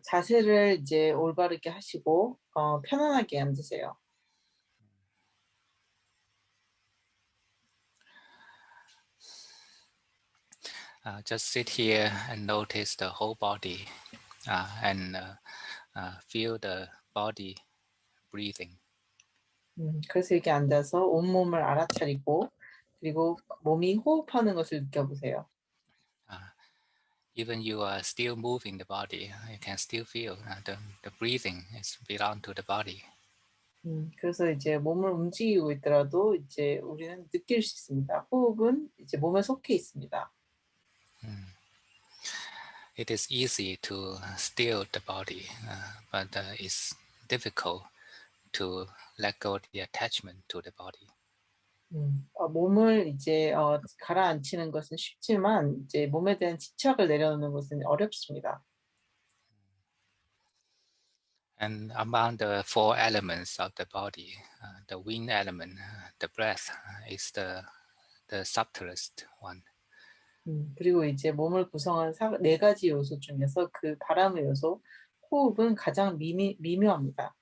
자세를 이제 올바르게 하시고 편안하게 앉으세요. Just sit here and notice the whole body and feel the body breathing. 그래서 이렇게 앉아서 온몸을 알아차리고 그리고 몸이 호흡하는 것을 느껴보세요. Even you are still moving the body, you can still feel the breathing is belong to the body. 그래서 이제 몸을 움직이고 있더라도 이제 우리는 느낄 수 있습니다. 호흡은 이제 몸에 속해 있습니다. It is easy to still the body, but it's difficult to let go the attachment to the body. 몸을 이제 가라앉히는 것은 쉽지만 이제 몸에 대한 집착을 내려놓는 것은 어렵습니다. And among the four elements of the body, the wind element, the breath, is the subtlest one. 그리고 이제 몸을 구성하는 네 가지 요소 중에서 그 바람의 요소, 호흡은 가장 미묘합니다.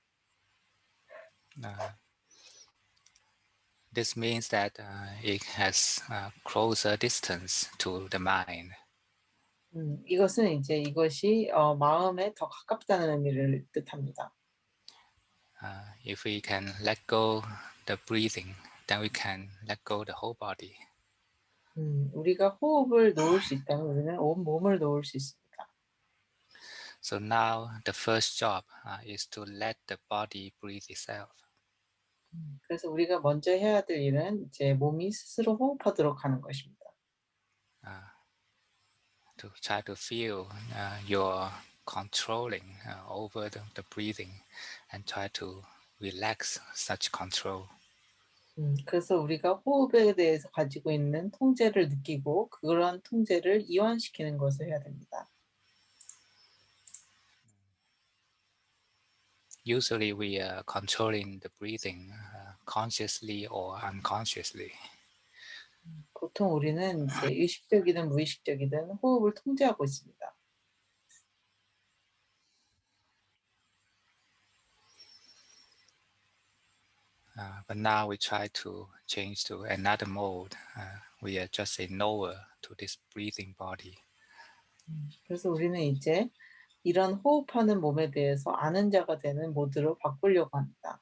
This means that it has closer distance to the mind. 이것은 이제 이것이 마음에 더 가깝다는 의미를 뜻합니다. If we can let go the breathing, then we can let go the whole body. 우리가 호흡을 놓을 수 있다면 우리는 온 몸을 놓을 수 있습니다. So now the first job is to let the body breathe itself. 그래서 우리가 먼저 해야 될 일은 이제 몸이 스스로 호흡하도록 하는 것입니다. To try to feel your controlling over the breathing and try to relax such control. 그래서 우리가 호흡에 대해서 가지고 있는 통제를 느끼고 그런 통제를 이완시키는 것을 해야 됩니다. Usually we are controlling the breathing consciously or unconsciously. 보통 우리는 이제 의식적이든 무의식적이든 호흡을 통제하고 있습니다. But now we try to change to another mode. We are just a knower to this breathing body. 그래서 우리는 이제 이런 호흡하는 몸에 대해서 아는 자가 되는 모드로 바꾸려고 합니다.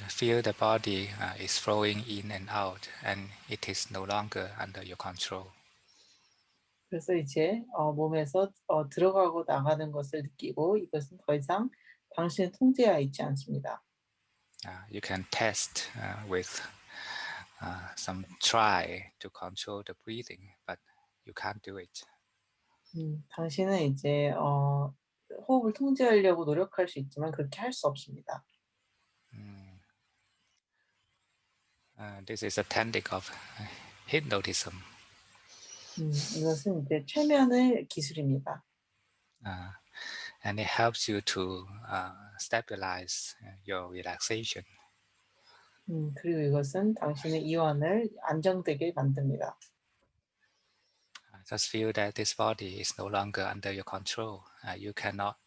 Feel the body is flowing in and out, and it is no longer under your control. 그래서 이제 몸에서 들어가고 나가는 것을 느끼고 이것은 더 이상 당신의 통제하에 있지 않습니다. You can test with some try to control the breathing, but you can't do it. 당신은 이제 호흡을 통제하려고 노력할 수 있지만 그렇게 할 수 없습니다. This is a technique of hypnotism. 이것은 이제 최면의 기술입니다. And it helps you to stabilize your relaxation. 그리고 이것은 당신의 이완을 안정되게 만듭니다. Just feel that this body is no longer under your control. You cannot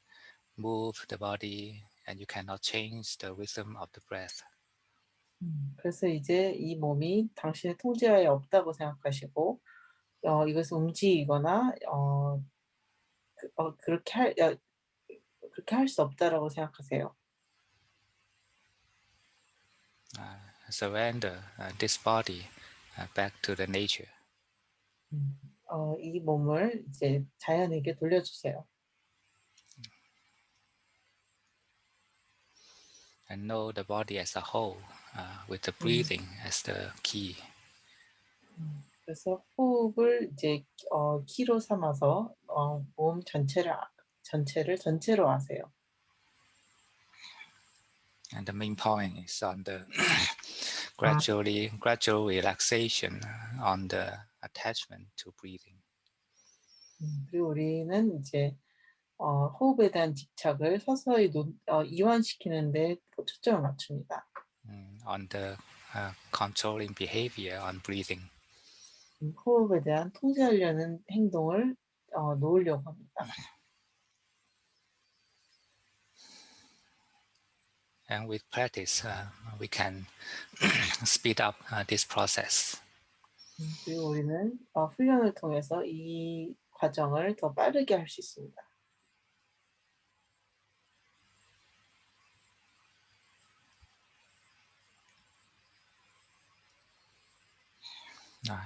move the body and you cannot change the rhythm of the breath. 그래서 이제 이 몸이 당신의 통제하에 없다고 생각하시고 이것을 움직이거나 그렇게 할 수 없다라고 생각하세요. Surrender this body back to the nature. 이 몸을 이제 자연에게 돌려주세요. And know the body as a whole, with the breathing as the key. 그래서 호흡을 이제 키로 삼아서 몸 전체로 아세요. And the main point is on the gradual relaxation on the attachment to breathing. 그리고 우리는 이제 호흡에 대한 집착을 서서히 이완시키는 데 초점을 맞춥니다. On the controlling behavior on breathing. 호흡에 대한 통제하려는 행동을 놓으려고 합니다. And with practice, we can speed up this process. 그리고 우리는 훈련을 통해서 이 과정을 더 빠르게 할 수 있습니다.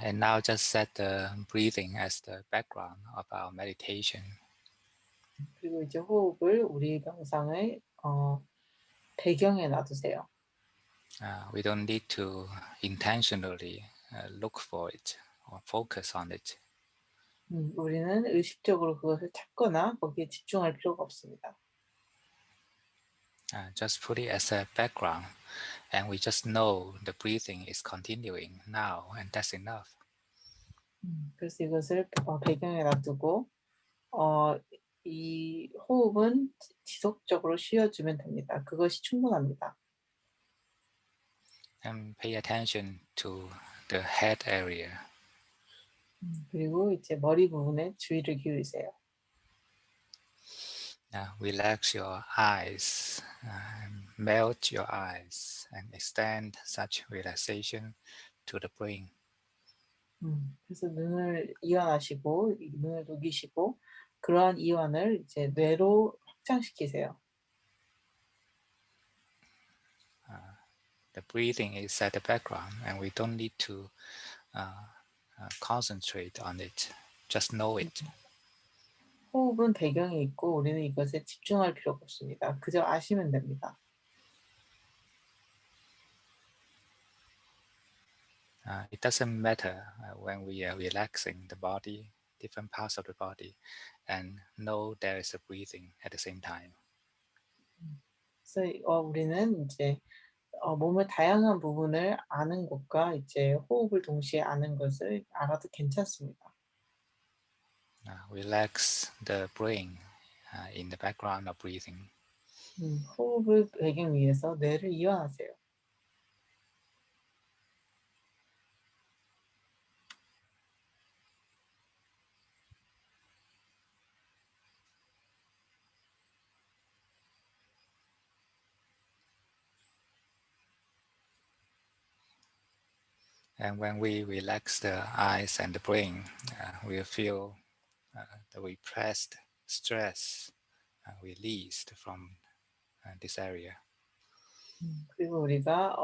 And now just set the breathing as the background of our meditation. 그리고 이제 호흡을 우리 명상의 배경에 놔두세요. We don't need to intentionally look for it or focus on it. 우리는 의식적으로 그것을 찾거나 거기에 집중할 필요가 없습니다. Just put it as a background, and we just know the breathing is continuing now, and that's enough. 그래서 이것을 배경에 놔두고 이 호흡은 지속적으로 쉬어주면 됩니다. 그것이 충분합니다. And pay attention to the head area. 그리고 이제 머리 부분에 주의를 기울이세요. Relax your eyes, melt your eyes, and extend such relaxation to the brain. 그래서 눈을 이완하시고 눈을 녹이시고 그러한 이완을 이제 뇌로 확장시키세요. The breathing is at the background, and we don't need to concentrate on it. Just know it. 호흡은 배경에 있고 우리는 이것에 집중할 필요가 없습니다. 그저 아시면 됩니다. It doesn't matter when we are relaxing the body, different parts of the body, and know there is a breathing at the same time. 그래서 우리는 이제 몸의 다양한 부분을 아는 것과 이제 호흡을 동시에 아는 것을 알아도 괜찮습니다. Relax the brain in the background of breathing. 호흡을 배경 위에서 뇌를 이완하세요. And when we relax the eyes and the brain, we'll feel the repressed stress released from this area. 그리고 우리가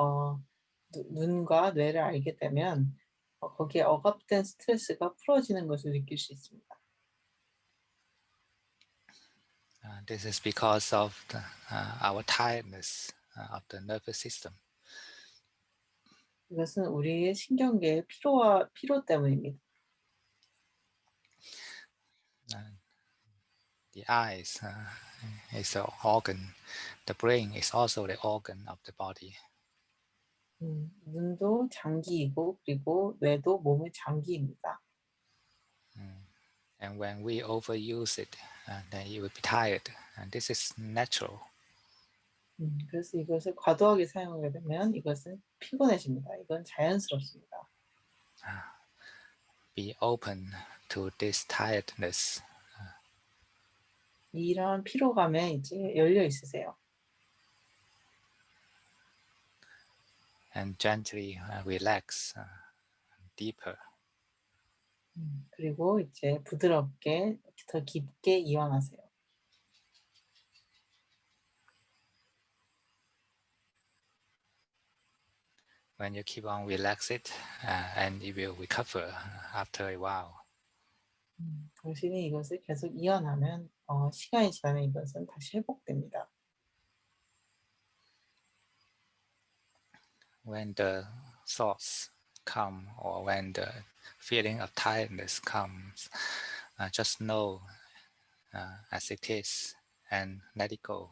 눈과 뇌를 알게 되면 거기에 억압된 스트레스가 풀어지는 것을 느낄 수 있습니다. This is because of our tiredness of the nervous system. 이것은 우리의 신경계의 피로 때문입니다. The eyes is an organ. The brain is also the organ of the body. 눈도 장기이고 그리고 뇌도 몸의 장기입니다. And when we overuse it, then you will be tired. And this is natural. 그래서 이것을 과도하게 사용하게 되면 이것은 피곤해집니다. 이건 자연스럽습니다. Be open to this tiredness. 이러한 피로감에 이제 열려 있으세요. And gently relax deeper. 그리고 이제 부드럽게 더 깊게 이완하세요. When you keep on relax it, and it will recover after a while. 당신이 이것을 계속 이완하면 시간이 지나면 이것은 다시 회복됩니다. When the thoughts come or when the feeling of tiredness comes, just know as it is and let it go.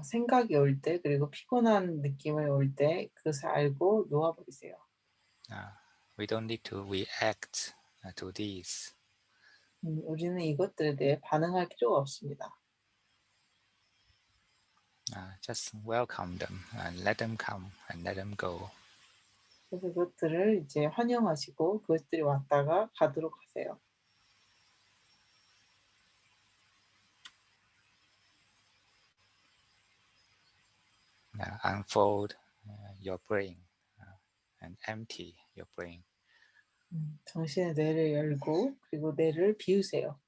생각이 올 때 그리고 피곤한 느낌을 올 때 그것을 알고 놓아버리세요. We don't need to react to these. 우리는 이것들에 대해 반응할 필요가 없습니다. Just welcome them and let them come and let them go. 그래서 그것들을 이제 환영하시고 그것들이 왔다가 가도록 하세요. Unfold your brain and empty your brain. 당신의 뇌를 열고 그리고 뇌를 비우세요.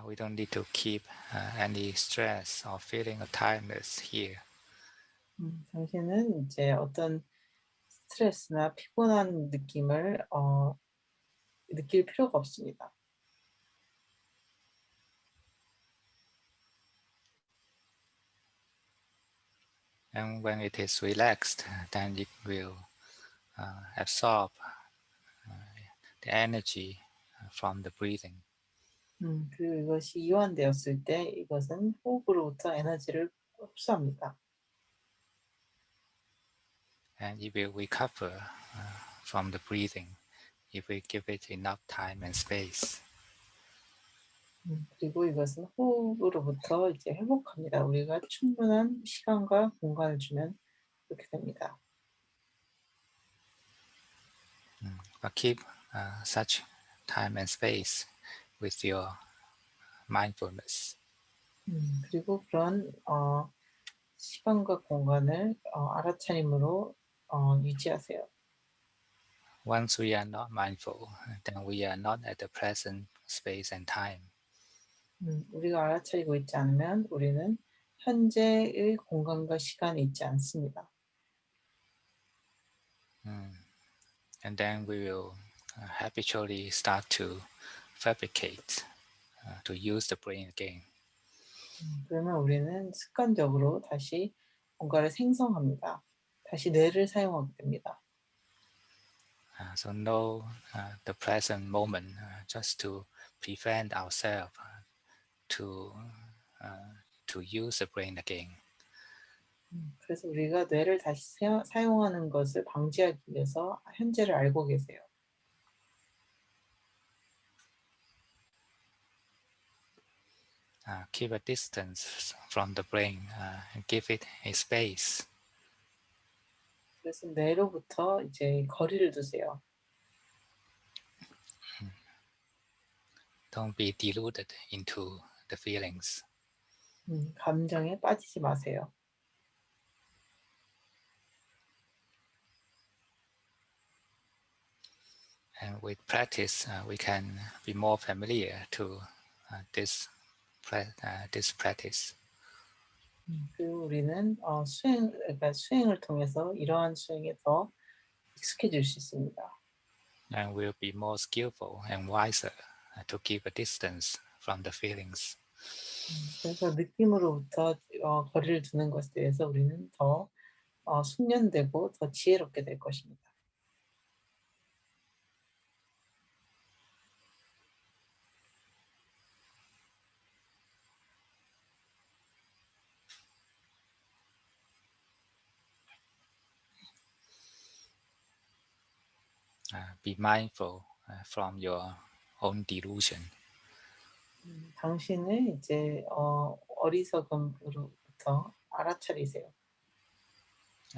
We don't need to keep any stress or feeling of tiredness here. 당신은 이제 어떤 스트레스나 피곤한 느낌을 느낄 필요가 없습니다. And when it is relaxed, then it will absorb the energy from the breathing. 그리고 이것이 이완되었을 때 이것은 호흡으로부터 에너지를 흡수합니다. And it will recover from the breathing if we give it enough time and space. 그리고 이것은 호흡으로부터 이제 회복합니다. 우리가 충분한 시간과 공간을 주면 그렇게 됩니다. But keep such time and space with your mindfulness. 그리고 그런 시간과 공간을 알아차림으로 유지하세요. Once we are not mindful, then we are not at the present space and time. 우리가 알아차리고 있지 않으면 우리는 현재의 공간과 시간에 있지 않습니다. And then we will habitually start to fabricate, to use the brain again. 그러면 우리는 습관적으로 다시 뭔가를 생성합니다. 다시 뇌를 사용하게 됩니다. So know the present moment just to prevent ourselves to to use the brain again. 그래서 우리가 뇌를 다시 사용하는 것을 방지하기 위해서 현재를 알고 계세요. Keep a distance from the brain and give it a space. 그래서 뇌로부터 이제 거리를 두세요. Don't be deluded into the feelings. 감정에 빠지지 마세요. And with practice, we can be more familiar to this practice. 그리고 우리는 그러니까 수행을 통해서 이러한 수행에 더 익숙해질 수 있습니다. And we'll be more skillful and wiser to keep a distance from the feelings. 그래서 느낌으로부터 거리를 두는 것에 대해서 우리는 더 숙련되고 더 지혜롭게 될 것입니다. Be mindful from your own delusion. 당신을 이제 어리석음으로부터 알아차리세요.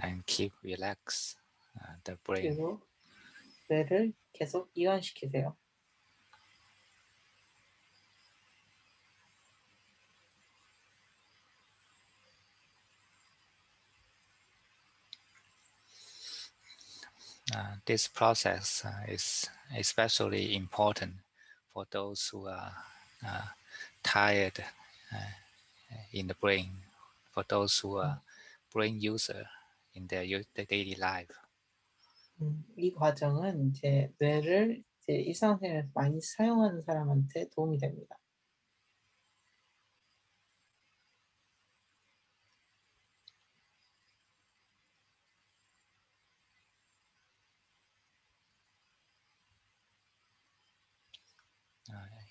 And keep relax the brain. 그리고 뇌를 계속 이완시키세요. This process is especially important for those who are tired in the brain, for those who are brain user in their daily life. 이 과정은 이제 뇌를 이제 일상생활에서 많이 사용하는 사람한테 도움이 됩니다.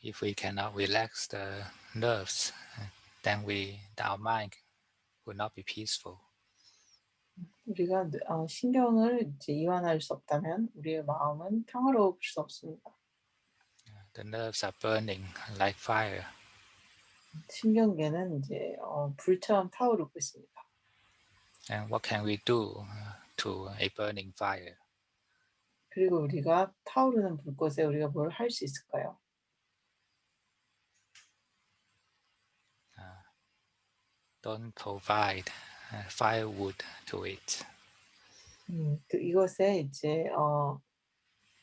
If we cannot relax the nerves, then our mind will not be peaceful. 우리가 신경을 이제 이완할 수 없다면 우리의 마음은 평화로울 수 없습니다. The nerves are burning like fire. 신경계는 이제 불처럼 타오르고 있습니다. And what can we do to a burning fire? 그리고 우리가 타오르는 불꽃에 우리가 뭘 할 수 있을까요? Don't provide firewood to it. 이것에 이제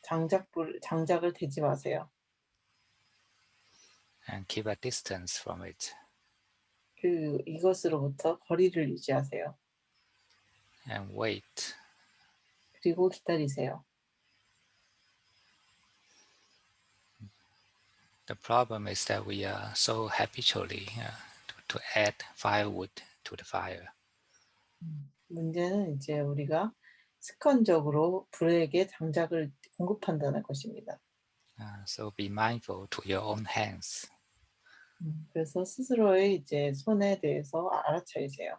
장작을 대지 마세요. And keep a distance from it. 이것으로부터 거리를 유지하세요. And wait. 그리고 기다리세요. The problem is that we are so habitually to add firewood to the fire. 문제는 이제 우리가 습관적으로 불에게 장작을 공급한다는 것입니다. So be mindful to your own hands. 그래서 스스로의 이제 손에 대해서 알아차리세요.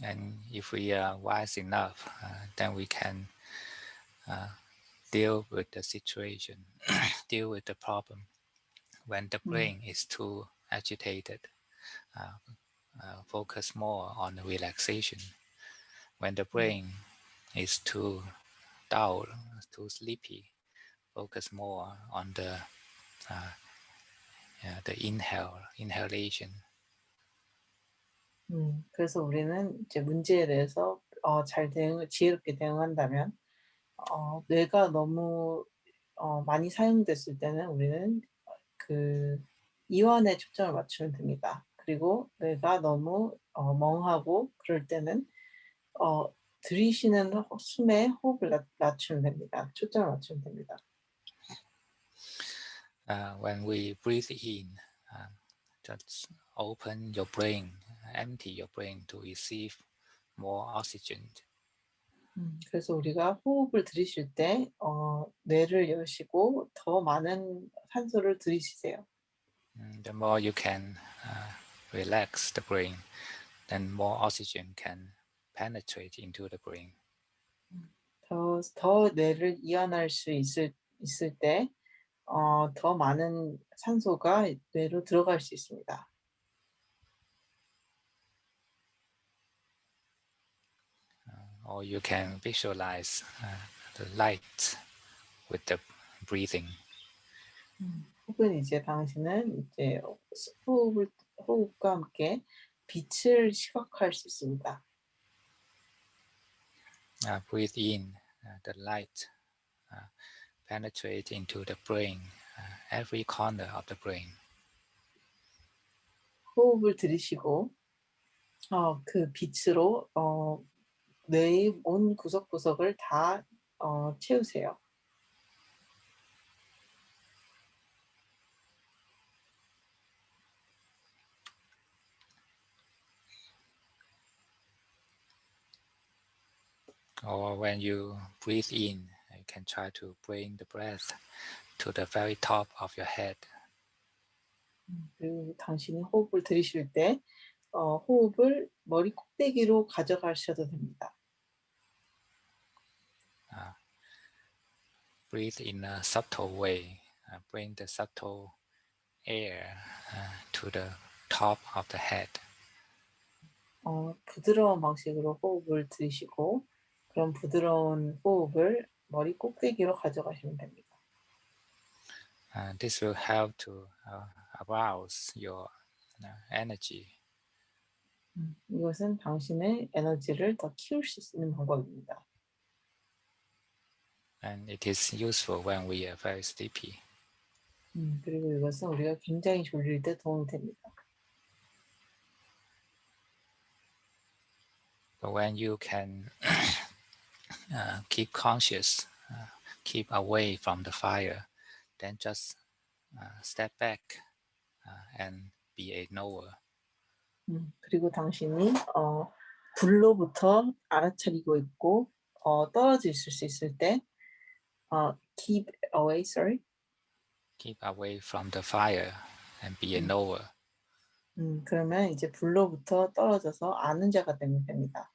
And if we are wise enough, then we can deal with the situation, deal with the problem. When the 음, brain is too agitated, focus more on the relaxation. When the 음, brain is too dull, too sleepy, focus more on uh, the inhalation. 그래서 우리는 이제 문제에 대해서 지혜롭게 대응한다면 뇌가 너무 많이 사용됐을 때는 우리는 그 이완에 초점을 맞추면 됩니다. 그리고 뇌가 너무 멍하고 그럴 때는 들이쉬는 숨에 호흡을 낮추면 됩니다. 초점을 맞추면 됩니다. When we breathe in, just open your brain, empty your brain to receive more oxygen. 그래서 우리가 호흡을 들이쉴 때 뇌를 여시고 더 많은 산소를 들이쉬세요. The more you can relax the brain, then more oxygen can penetrate into the brain. 더 뇌를 이완할 수 있을 때 더 많은 산소가 뇌로 들어갈 수 있습니다. Or you can visualize the light with the breathing. 혹은 이제 당신은 이제 호흡과 함께 빛을 시각화할 수 있습니다. Breathe in the light, penetrate into the brain, every corner of the brain. 호흡을 들이쉬고 그 빛으로 뇌의 온 구석구석을 다 채우세요. Or when you breathe in, you can try to bring the breath to the very top of your head. 그리고 당신이 호흡을 들이쉴 때 호흡을 머리 꼭대기로 가져가셔도 됩니다. Breathe in a subtle way. Bring the subtle air to the top of the head. 부드러운 방식으로 호흡을 들이쉬고 그런 부드러운 호흡을 머리 꼭대기로 가져가시면 됩니다. This will help to arouse your energy. 이것은 당신의 에너지를 더 키울 수 있는 방법입니다. And it is useful when we are very sleepy. 그리고 이것은 우리가 굉장히 졸릴 때 도움이 됩니다. But when you can keep conscious, keep away from the fire, then just step back and be a knower. 그리고 당신이 불로부터 알아차리고 있고 떨어져 있을 수 있을 때 keep away, sorry. Keep away from the fire and be a knower. 그러면 이제 불로부터 떨어져서 아는 자가 되면 됩니다.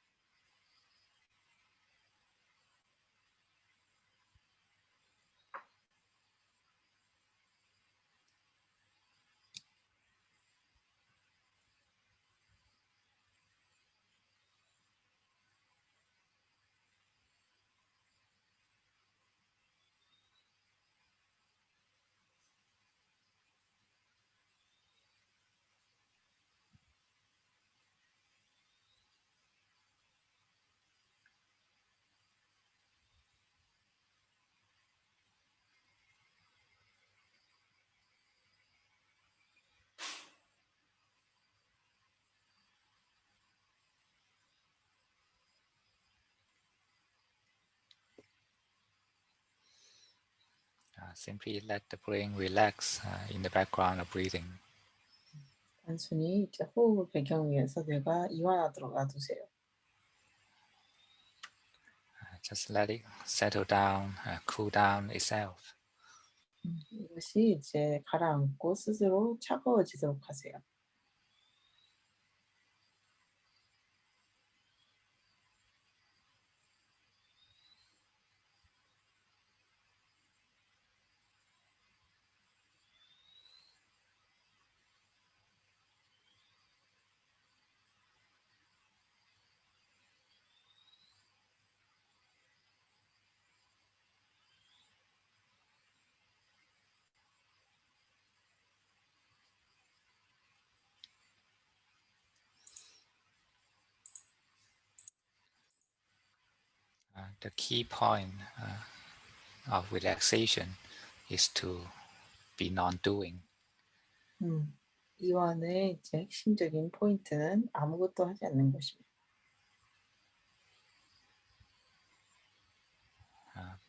Simply let the brain relax in the background of breathing. 단순히 이제 호흡을 배경 위에서 뇌가 이완하도록 놔두세요. Just let it settle down, cool down itself. 이것이 이제 가라앉고 스스로 차가워지도록 하세요. The key point of relaxation is to be non-doing. 이완의 이제 핵심적인 포인트는 아무것도 하지 않는 것입니다.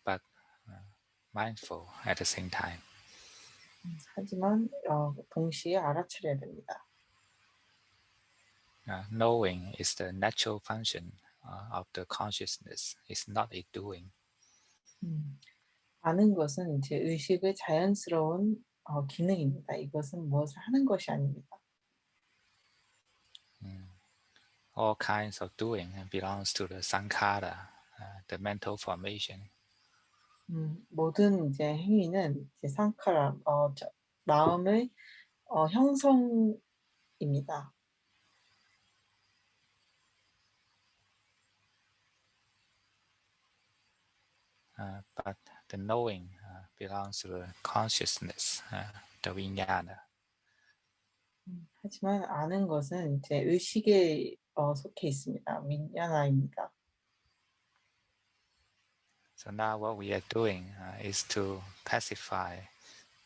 But mindful at the same time. 하지만 동시에 알아차려야 됩니다. Knowing is the natural function of the consciousness. It's not a doing. 아는 것은 이제 의식의 자연스러운 기능입니다. 이것은 무엇을 하는 것이 아닙니다. All kinds of doing belongs to the sankhara, the mental formation. 모든 이제 행위는 이제 상카라, 마음의 형성입니다. But the knowing belongs to the consciousness, the vijnana. 하지만 아는 것은 이제 의식에 속해 있습니다. 윈야나입니다. So now what we are doing is to pacify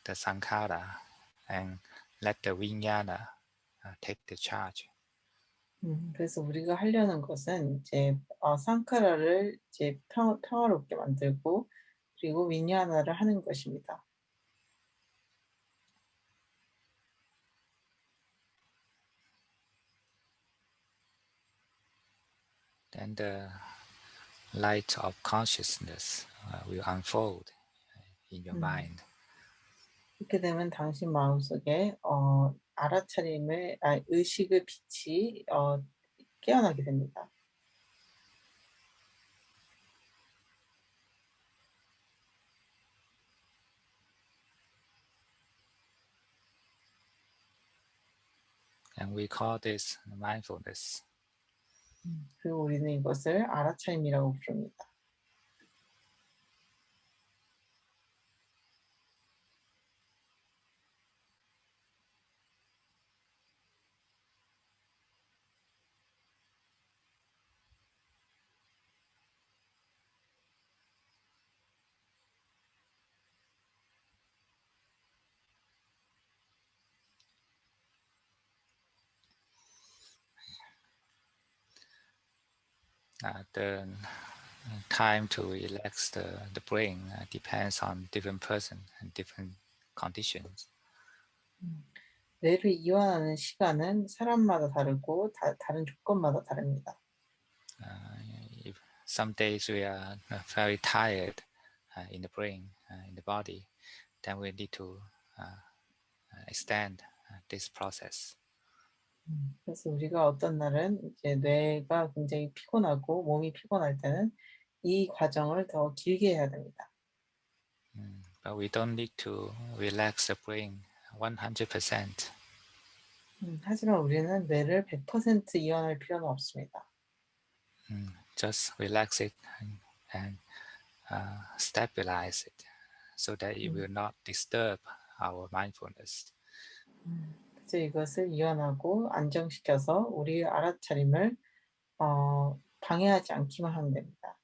the sankhara and let the vijnana take the charge. 그래서 우리가 하려는 것은 이제 상카라를 이제 평화롭게 만들고 그리고 윈야나를 하는 것입니다. Then the light of consciousness will unfold in your mind. 이렇게 되면 당신 마음속에 의식의 빛이 깨어나게 됩니다. And we call this mindfulness. 그리고 우리는 이것을 알아차림이라고 부릅니다. the time to relax the brain depends on different person and different conditions. 음. 뇌를 이완하는 시간은 사람마다 다르고 다른 조건마다 다릅니다. If some days we are very tired in the brain, in the body, then we need to extend this process. 그래서 우리가 어떤 날은 이제 뇌가 굉장히 피곤하고 몸이 피곤할 때는 이 과정을 더 길게 해야 됩니다. But we don't need to relax the brain 100%. 하지만 우리는 뇌를 100% 이완할 필요는 없습니다. Just relax it and stabilize it so that it 음, will not disturb our mindfulness. 그래서 이것을 이완하고 안정시켜서 우리의 알아차림을 방해하지 않기만 하면 됩니다.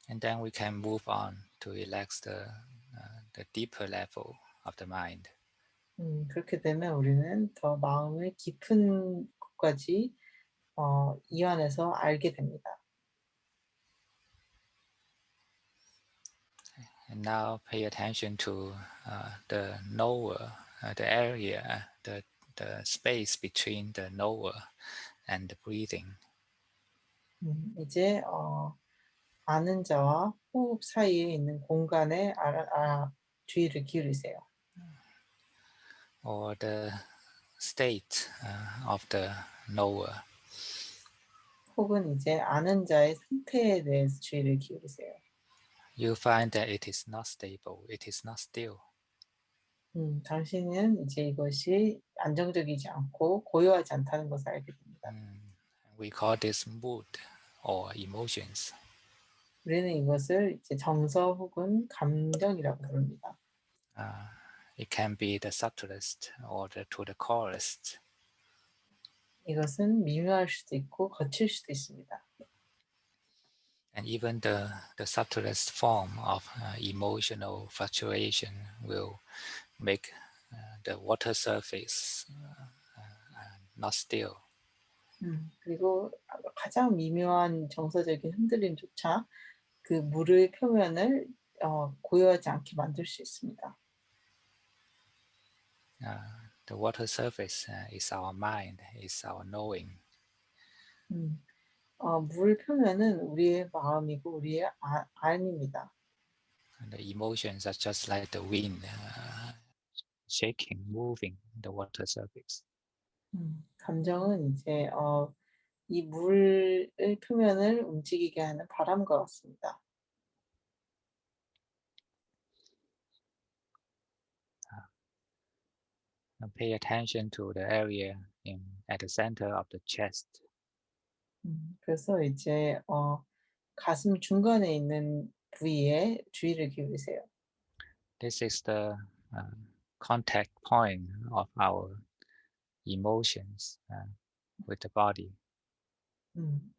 And then we can move on to relax the deeper level of the mind. 그렇게 되면 우리는 더 마음의 깊은 것까지 이완해서 알게 됩니다. And now pay attention to the knower, the area, the space between the knower and the breathing. 이제 아는 자와 호흡 사이에 있는 공간에 주의를 기울이세요. Or the state of the knower. 혹은 이제 아는 자의 상태에 대해서 주의를 기울이세요. You find that it is not stable, it is not still. 당신은 이제 이것이 안정적이지 않고 고요하지 않다는 것을 알게 됩니다. We call this mood or emotions. 우리는 이것을 이제 정서 혹은 감정이라고 부릅니다. Uh, it can be the subtlest or to the corest. 이것은 미묘할 수도 있고 거칠 수도 있습니다. And even the subtlest form of emotional fluctuation will make the water surface not still. 그리고 가장 미묘한 정서적인 흔들림조차 그 물의 표면을 고요하지 않게 만들 수 있습니다. The water surface is our mind, is our knowing. 음, 물 표면은 우리의 마음이고 우리의 안입니다. And the emotions are just like the wind shaking, moving the water surface. 감정은 이제 이 물의 표면을 움직이게 하는 바람과 같습니다. And pay attention to the area at the center of the chest. 그래서 이제 가슴 중간에 있는 부위에 주의를 기울이세요. This is the uh, contact point of our emotions with the body.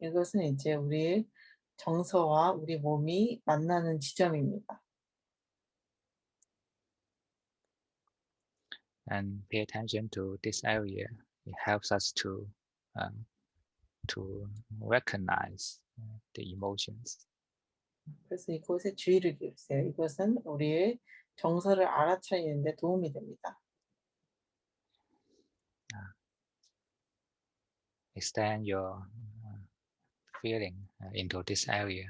이것은 이제 우리의 정서와 우리 몸이 만나는 지점입니다. And pay attention to this area. It helps us to recognize the emotions. 그래서 이곳에 주의를 기울이세요. 이것은 우리의 정서를 알아차리는 데 도움이 됩니다. Extend your feeling into this area.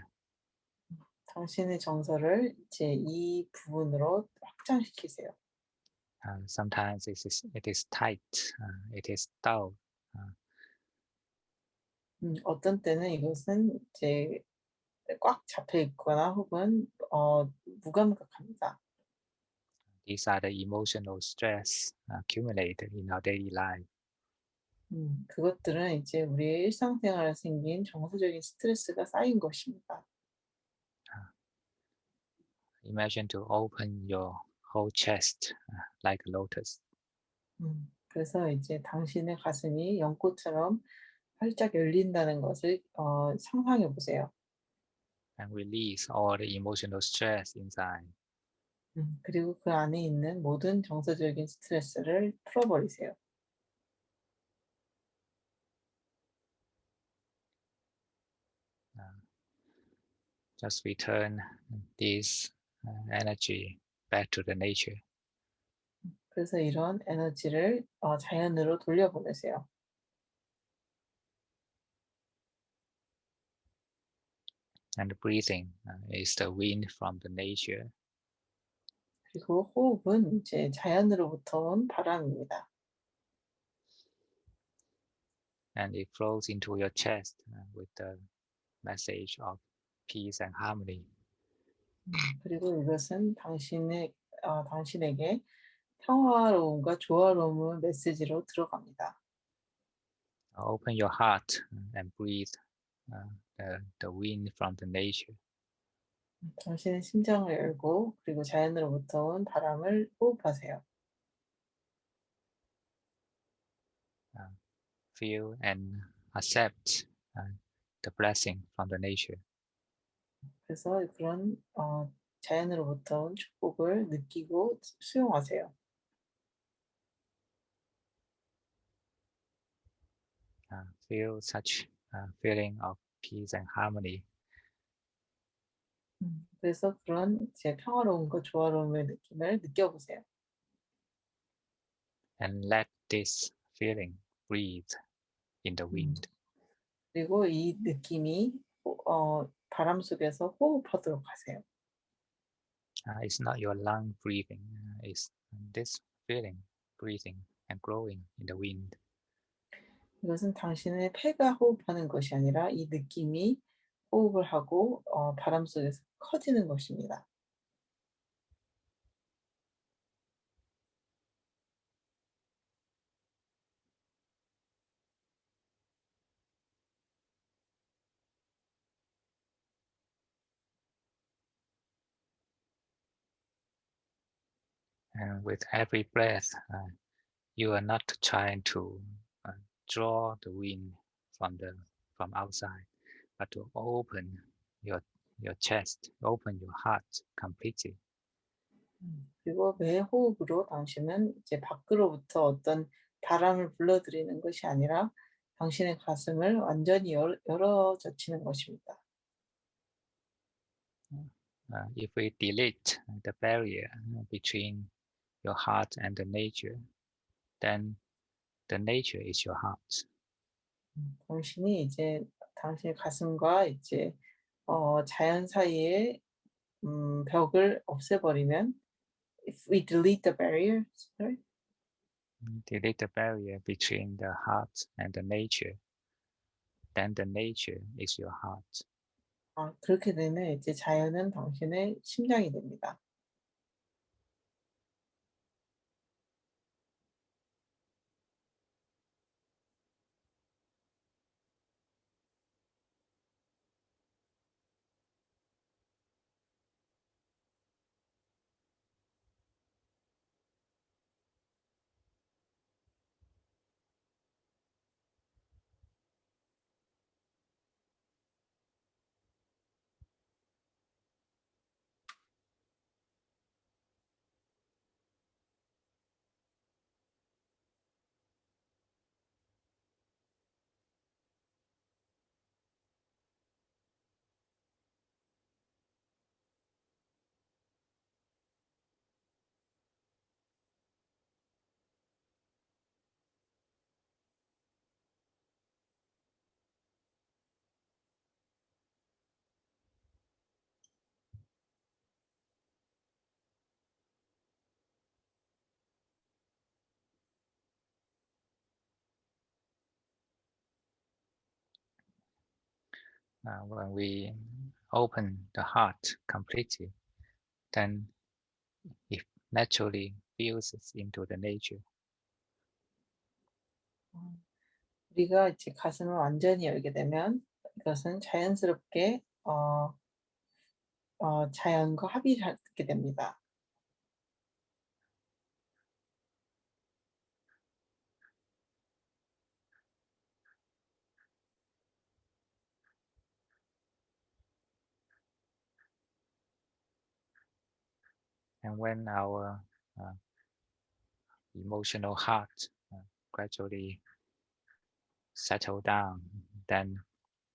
당신의 정서를 이제 이 부분으로 확장시키세요. Sometimes it is tight, it is dull. 어떤 때는 이것은 이제 꽉 잡혀 있거나 혹은 무감각합니다. These are the emotional stress accumulated in our daily life. 그것들은 이제 우리의 일상생활에 생긴 정서적인 스트레스가 쌓인 것입니다. Imagine to open your whole chest like a lotus 그래서 이제 당신의 가슴이 연꽃처럼 활짝 열린다는 것을 상상해 보세요. and release all the emotional stress inside. 그리고 그 안에 있는 모든 정서적인 스트레스를 풀어버리세요. just return this energy back to the nature. 그래서 이런 에너지를 자연으로 돌려보내세요. And breathing is the wind from the nature. 그리고 호흡은 이제 자연으로부터 온 바람입니다. And it flows into your chest with the message of peace and harmony. 그리고 이것은 당신에게 평화로움과 조화로움의 메시지로 들어갑니다. Open your heart and breathe the wind from the nature. 당신의 심장을 열고 그리고 자연으로부터 온 바람을 호흡하세요. Feel and accept the blessing from the nature. 그래서 그런 자연으로부터 온 축복을 느끼고 수용하세요. Feel such feeling of peace and harmony. 그래서 그런 이제 평화로움과 조화로움의 느낌을 느껴보세요. And let this feeling breathe in the 음, wind. 그리고 이 느낌이 바람 속에서 호흡하도록 하세요. It's not your lung breathing. It's this feeling breathing and growing in the wind. 이것은 당신의 폐가 호흡하는 것이 아니라 이 느낌이 호흡을 하고 바람 속에서 커지는 것입니다. And with every breath, you are not trying to draw the wind from outside, but to open your chest, open your heart completely. 그리고 매 호흡으로 당신은 이제 밖으로부터 어떤 바람을 불러들이는 것이 아니라 당신의 가슴을 완전히 열어 젖히는 것입니다. If we delete the barrier between your heart and the nature, then the nature is your heart. 당신이 이제 당신의 가슴과 이제 자연 사이의 벽을 없애버리면 if we delete the barrier, sorry? Delete the barrier between the heart and the nature, then the nature is your heart. 그렇게 되면 이제 자연은 당신의 심장이 됩니다. When we open the heart completely, then it naturally fuses into the nature. 우리가 이제 가슴을 완전히 열게 되면 이것은 자연스럽게 자연과 합일하게 됩니다. And when our emotional heart gradually settle down, then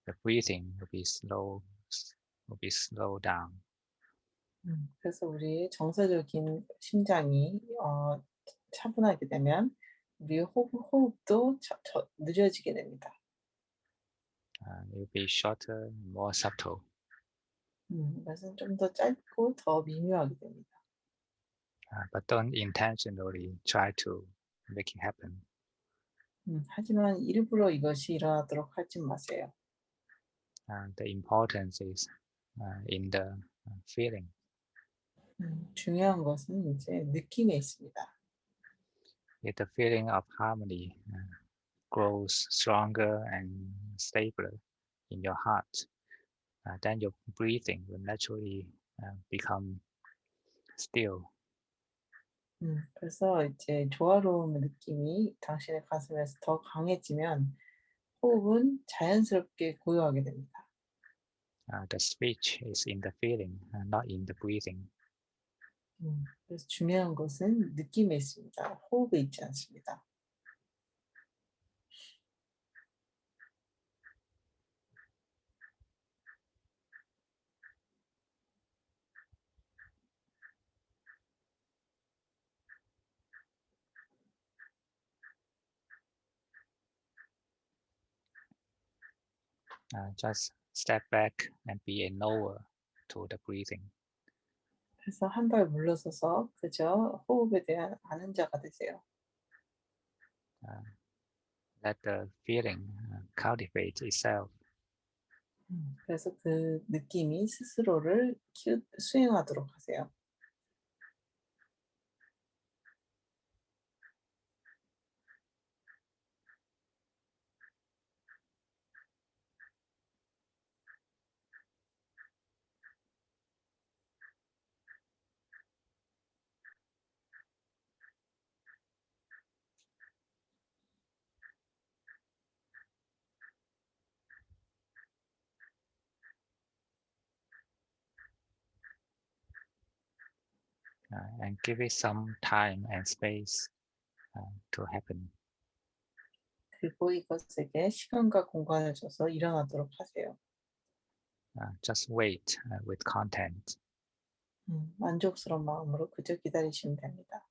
the breathing will be slow, will be slowed down. 그래서 우리의 정서적인 심장이 차분하게 되면 우리의 호흡도 느려지게 됩니다. It will be shorter, more subtle. 그것은 좀 더 짧고 더 미묘하게 됩니다. But don't intentionally try to make it happen. 하지만 일부러 이것이 일어나도록 하지 마세요. The importance is in the feeling. 중요한 것은 이제 느낌에 있습니다. If the feeling of harmony grows stronger and stabler in your heart, then your breathing will naturally become still. 그래서 이제 조화로운 느낌이 당신의 가슴에서 더 강해지면 호흡은 자연스럽게 고요하게 됩니다. The speech is in the feeling, not in the breathing. 그래서 중요한 것은 느낌에 있습니다. 호흡에 있지 않습니다. Just step back and be a knower to the breathing. 그래서 한 발 물러서서 그저 호흡에 대한 아는 자가 되세요. Uh, let the feeling cultivate itself. 그래서 그 느낌이 스스로를 수행하도록 하세요. And give it some time and space to happen. 그리고 이것에게 시간과 공간을 줘서 일어나도록 하세요. Just wait with content. 만족스러운 마음으로 그저 기다리시면 됩니다.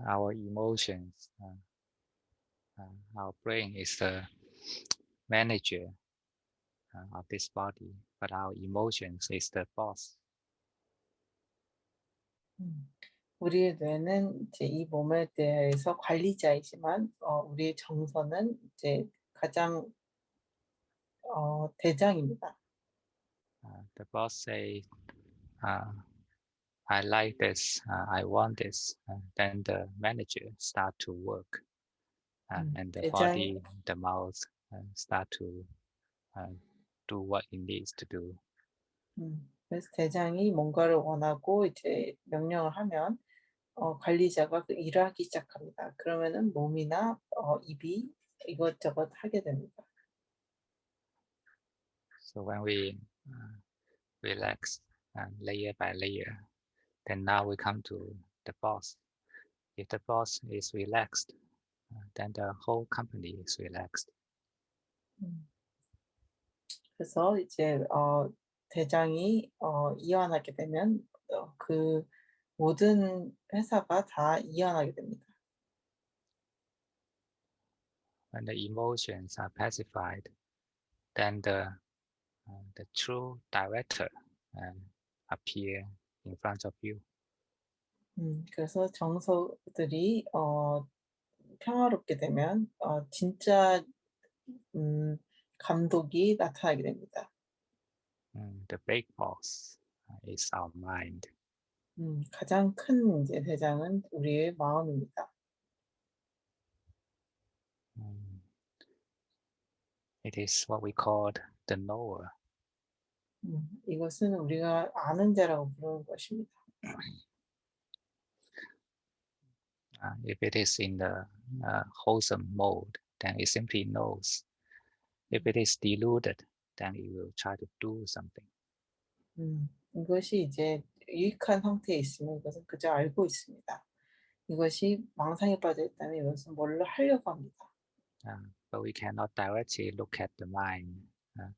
Our emotions, our brain is the manager of this body, but our emotions is the boss. 우리의 뇌는 이제 이 몸에 대해서 관리자이지만 우리의 정서는 이제 가장 대장입니다. The boss say, I like this, I want this. Then the manager start to work, and the 대장 body, the mouth start to do what it needs to do. 그래서 대장이 뭔가를 원하고 이제 명령을 하면 관리자가 그 일을 하기 시작합니다. 그러면은 몸이나 입이 이것저것 하게 됩니다. So when we relax layer by layer, then now we come to the boss. If the boss is relaxed, then the whole company is relaxed. 음. 그래서 이제 대장이 이완하게 되면 그 모든 회사가 다 이완하게 됩니다. When the emotions are pacified, then the the true director uh, appear in front of you. 그래서 정서들이 평화롭게 되면 진짜 음 감독이 나타나게 됩니다. The big boss is our mind. 가장 큰 이제 대장은 우리의 마음입니다. Mm, it is what we call the knower. 이것은 우리가 아는 자라고 부르는 것입니다. If it is in the wholesome mode, then it simply knows. If it is deluded, then it will try to do something. 이것이 이제 유익한 상태에 있으면 이것은 그저 알고 있습니다. 이것이 망상에 빠져 있다면 이것은 뭘로 하려고 합니다. But we cannot directly look at the mind. Uh,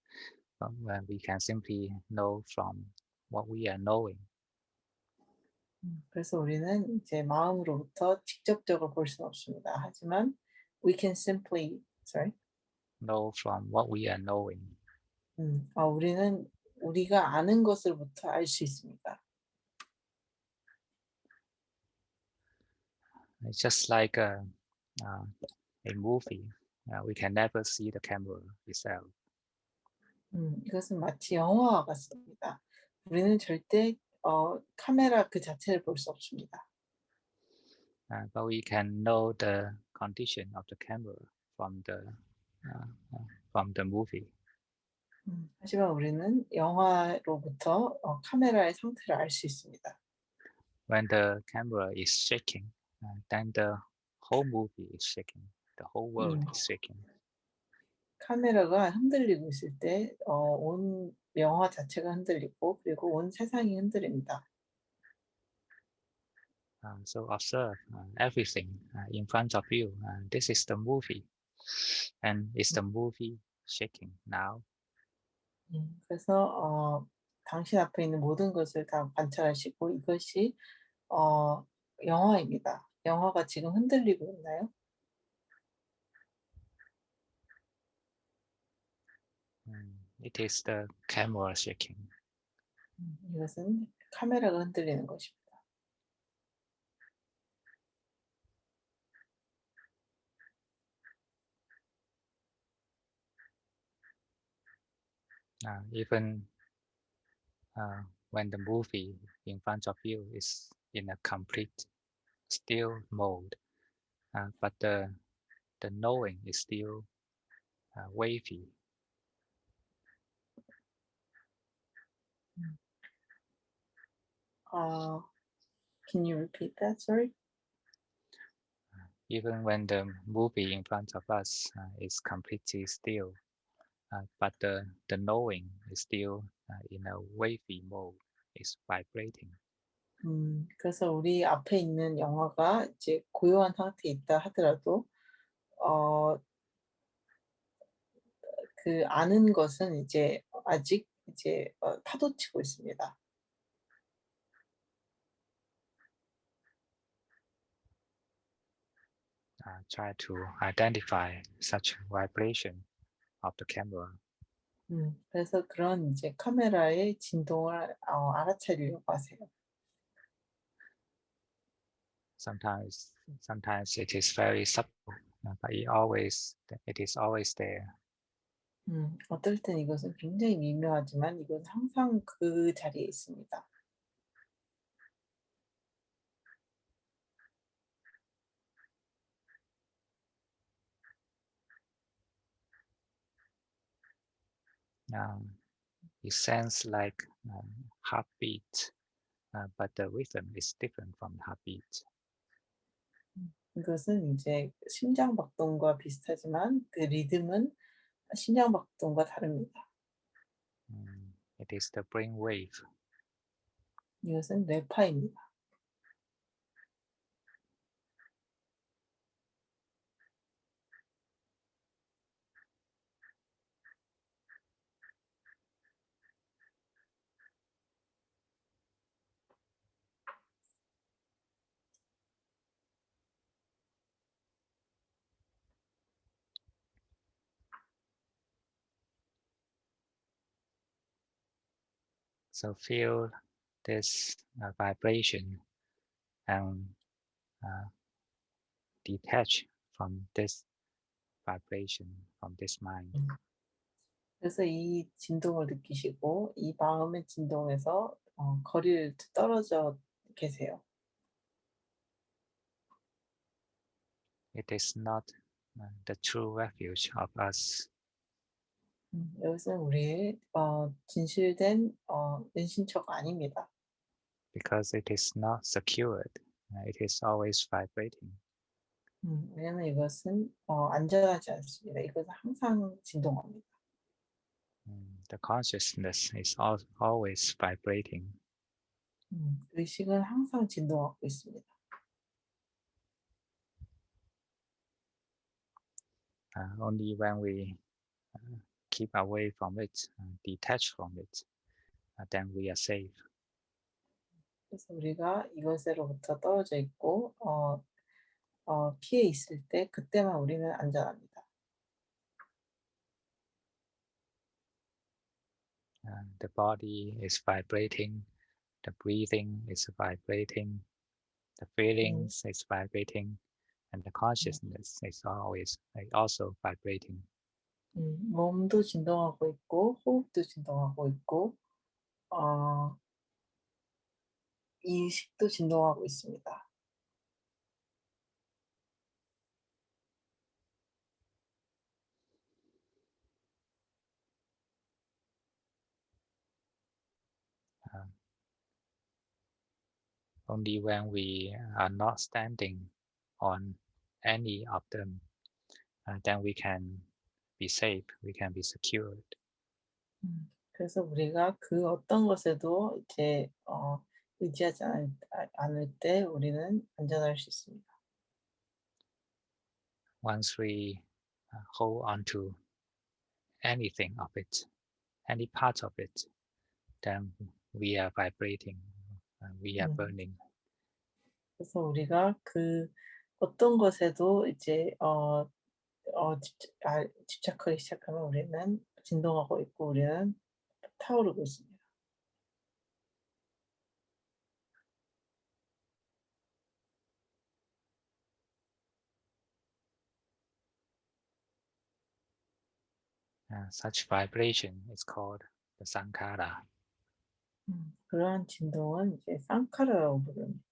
but we can simply know from what we are knowing, 그래서 우리는 이제 마음으로부터 직접적으로 볼 수는 없습니다. 하지만 we can simply sorry. know from what we are knowing. 우리는 우리가 아는 것으로부터 알 수 있습니다. It's just like a movie. We can never see the camera itself. 이것은 마치 영화와 같습니다. 우리는 절대 카메라 그 자체를 볼 수 없습니다. But we can know the condition of the camera from the uh, from the movie. 하지만 우리는 영화로부터 카메라의 상태를 알 수 있습니다. When the camera is shaking, then the whole movie is shaking. The whole world 음, is shaking. 카메라가 흔들리고 있을 때 온 영화 자체가 흔들리고 그리고 온 세상이 흔들립니다. So observe everything in front of you. This is the movie, and is the movie shaking now? 그래서 당신 앞에 있는 모든 것을 다 관찰하시고 이것이 어, 영화입니다. 영화가 지금 흔들리고 있나요? It is the camera shaking. 이것은 카메라가 흔들리는 것입니다. Even when the movie in front of you is in a complete still mode, but the knowing is still wavy. Can you repeat that? Sorry. Even when the movie in front of us is completely still, but the knowing is still in a wavy mode, is vibrating. 그래서 우리 앞에 있는 영화가 이제 고요한 상태에 있다 하더라도 어, 그 아는 것은 이제 아직 이제 파도치고 있습니다. Try to identify such vibration of the camera. 그래서 그런 이제 카메라의 진동을 알아차리려고 하세요. Sometimes, sometimes it is very subtle, but it is always there. 어떨 땐 이것은 굉장히 미묘하지만 이건 항상 그 자리에 있습니다. It sounds like heartbeat, but the rhythm is different from heartbeat. 이것은 이제 심장 박동과 비슷하지만 그 리듬은 심장 박동과 다릅니다. It is the brain wave. 이것은 뇌파입니다. So feel this vibration and detach from this vibration, from this mind. 음. 그래서 이 진동을 느끼시고 이 마음의 진동에서 거리를 떨어져 계세요. It is not the true refuge of us 이것은 우리의 진실된 은신처가 아닙니다. because it is not secured. It is always vibrating. 왜냐하면 이것은 안전하지 않습니다. 이것은 항상 진동합니다. The consciousness is always vibrating. 의식은 항상 진동하고 있습니다. Only when we keep away from it, detach from it, then we are safe. 그래서 우리가 이것으로부터 떨어져 있고 피해 있을 때 그때만 우리는 안전합니다. The body is vibrating, the breathing is vibrating, the 음, feelings is vibrating, and the consciousness is always also vibrating. 몸도 진동하고 있고 호흡도 진동하고 있고 어, 의식도 진동하고 있습니다. Uh, Only when we are not standing on any of them, then we can be safe, we can be secured. 그래서 우리가 그 어떤 것에도 이제 의지하지 않을 때 우리는 안전할 수 있습니다. Once we hold on to anything of it, any part of it, then we are vibrating, we are 음, burning. 그래서 우리가 그 어떤 것에도 이제 집착하기 시작하면 우리는 진동하고 있고 우리는 타오르고 있습니다. Such vibration is called the sankhara. 그러한 진동은 이제 상카라라고 부릅니다.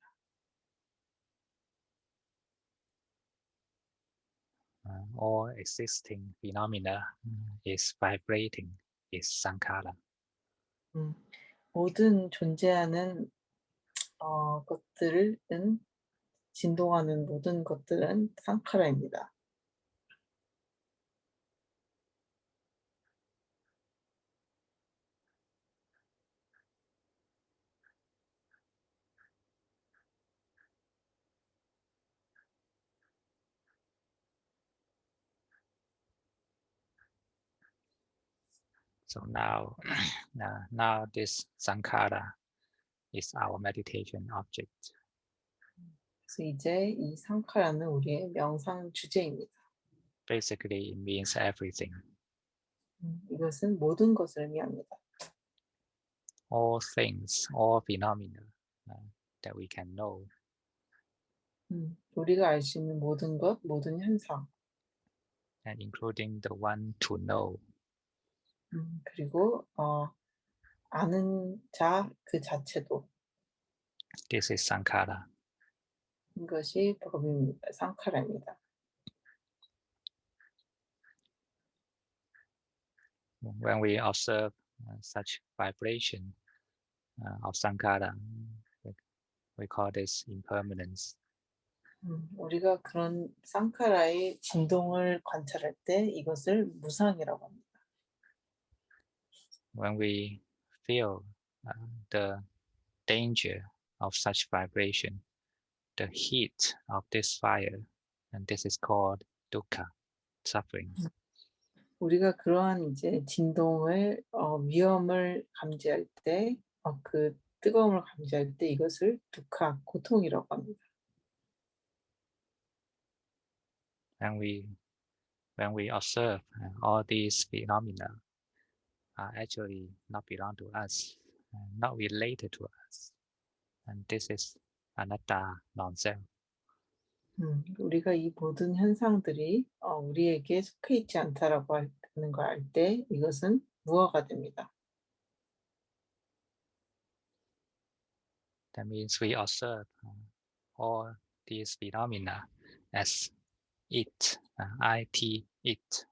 All existing phenomena is vibrating, is sankhara. 음, 모든 존재하는 것들은 진동하는 모든 것들은 상카라입니다. So now, now this sankhara is our meditation object. 그래서 이제 이 상카라는 우리의 명상 주제입니다. Basically, it means everything. 이것은 모든 것을 의미합니다. All things, all phenomena that we can know. 우리가 알 수 있는 모든 것, 모든 현상, And including the one to know. 그리고 아는 자 그 자체도 This is sankhara. 이것이 법입니다. 상카라입니다. When we observe such vibration of sankhara, we call this impermanence. 우리가 그런 상카라의 진동을 관찰할 때 이것을 무상이라고 합니다. When we feel the danger of such vibration, the heat of this fire, and this is called dukkha, suffering. 우리가 그러한 이제 진동을 위험을 감지할 때 그 뜨거움을 감지할 때 이것을 두카 고통이라고 합니다. And when we observe all these phenomena are actually not belong to us. not related to us. And this is anatta, non-self. 우리가 이 모든 현상들이 우리에게 속해 있지 않다라고 하는 걸 알 때 이것은 무어가 됩니다. That means we observe all these phenomena as it, it.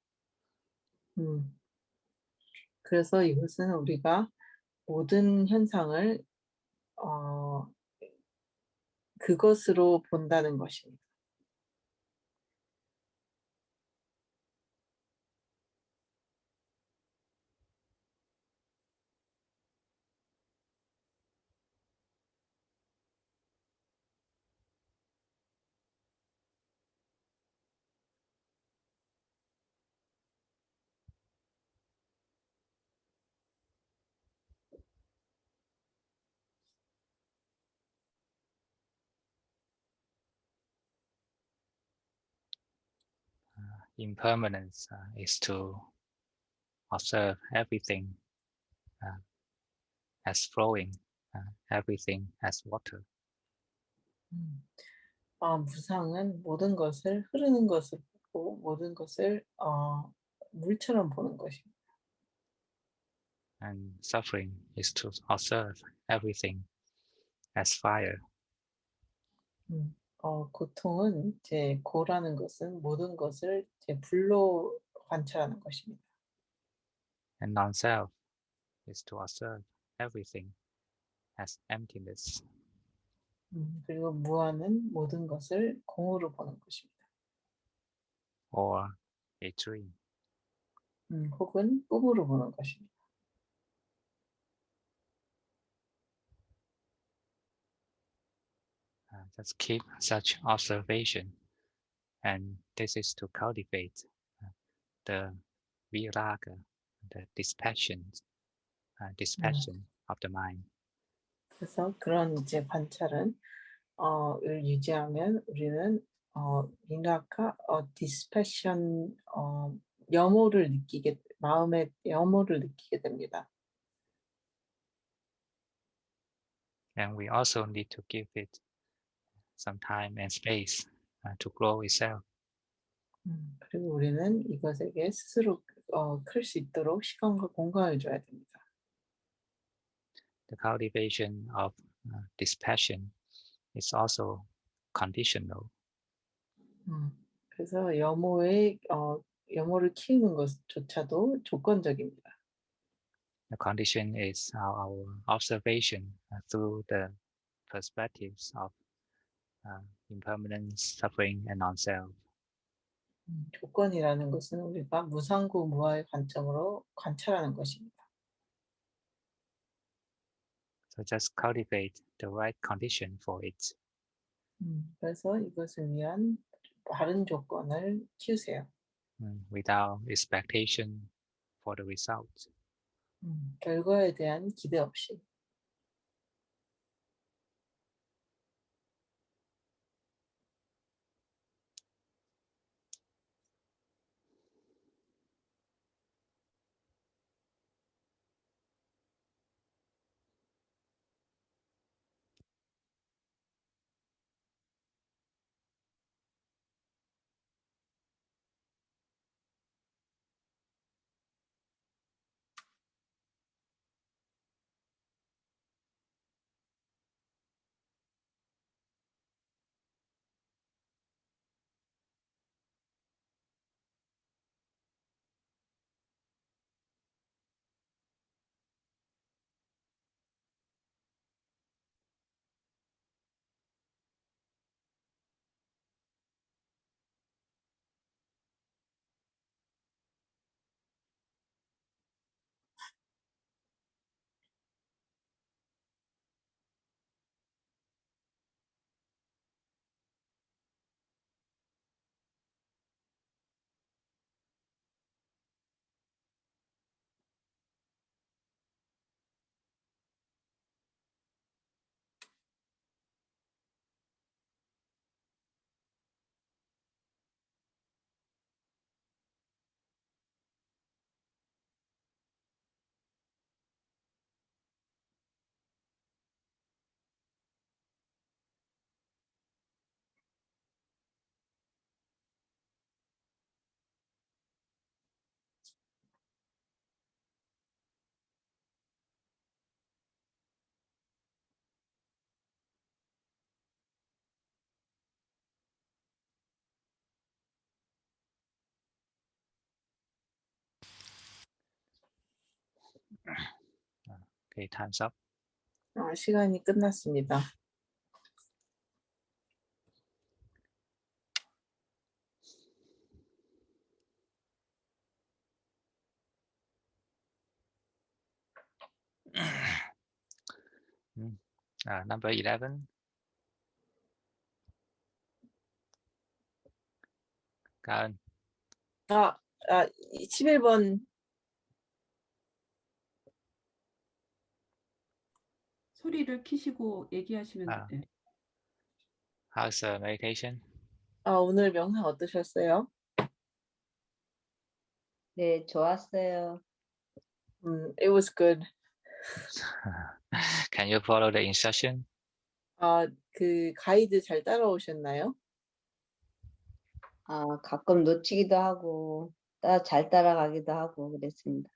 음. 그래서 이것은 우리가 모든 현상을 어 그것으로 본다는 것입니다. Impermanence is to observe everything uh, as flowing, everything as water. 음. 무상은 모든 것을 흐르는 것을 보고 모든 것을 물처럼 보는 것입니다. And suffering is to observe everything as fire. 고통은 이제 고라는 것은 모든 것을 이제 불로 관찰하는 것입니다. And non-self is to observe everything as emptiness. 그리고 무아는 모든 것을 공으로 보는 것입니다. Or a dream. 혹은 꿈으로 보는 것입니다. Just keep such observation, and this is to cultivate the viraga, the 음, dispassion of the mind. 그래서 그런 이제 관찰은 을 유지하면 우리는 minaca dispassion 염호를 느끼게 마음의 염호를 느끼게 됩니다. And we also need to give it some time and space to grow itself. 그리고 우리는 이것에게 스스로 클 수 있도록 시간과 공간을 줘야 됩니다. The cultivation of dispassion is also conditional. 그래서 염호를 키우는 것조차도 조건적입니다. The condition is our observation through the perspectives of impermanence, suffering, and non-self. 조건이라는 것은 우리가 무상고 무아의 관점으로 관찰하는 것입니다. So just cultivate the right condition for it. 그래서 이것을 위한 바른 조건을 키우세요. Without expectation for the result. 결과에 대한 기대 없이. Okay, time's up. 시간이 끝났습니다. Number 11. 가은. 11번 소리를 키시고 얘기하시면 돼. How's the meditation? 오늘 명상 어떠셨어요? 네, 좋았어요. It was good. Can you follow the instruction? 그 가이드 잘 따라오셨나요? 가끔 놓치기도 하고, 잘 따라가기도 하고 그랬습니다.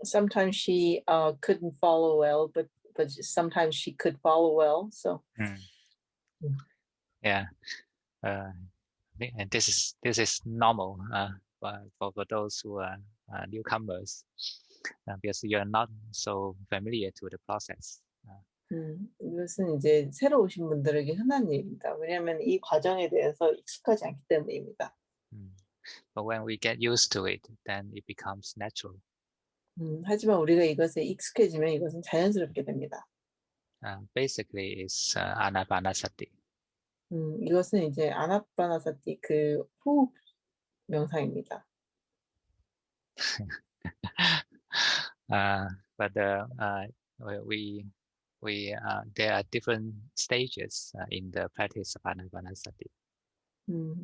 Sometimes she couldn't follow well, but sometimes she could follow well. So Yeah. And this is normal for those who are newcomers because you are not so familiar to the process. 이것은 이제 새로 오신 분들에게 흔한 일입니다. 왜냐하면 이 과정에 대해서 익숙하지 않기 때문입니다. But when we get used to it, then it becomes natural. 하지만 우리가 이것에 익숙해지면 이것은 자연스럽게 됩니다. Basically, it's anapanasati. 이것은 이제 아나파나사티 그 호흡 명상입니다. But we there are different stages in the practice of anapanasati.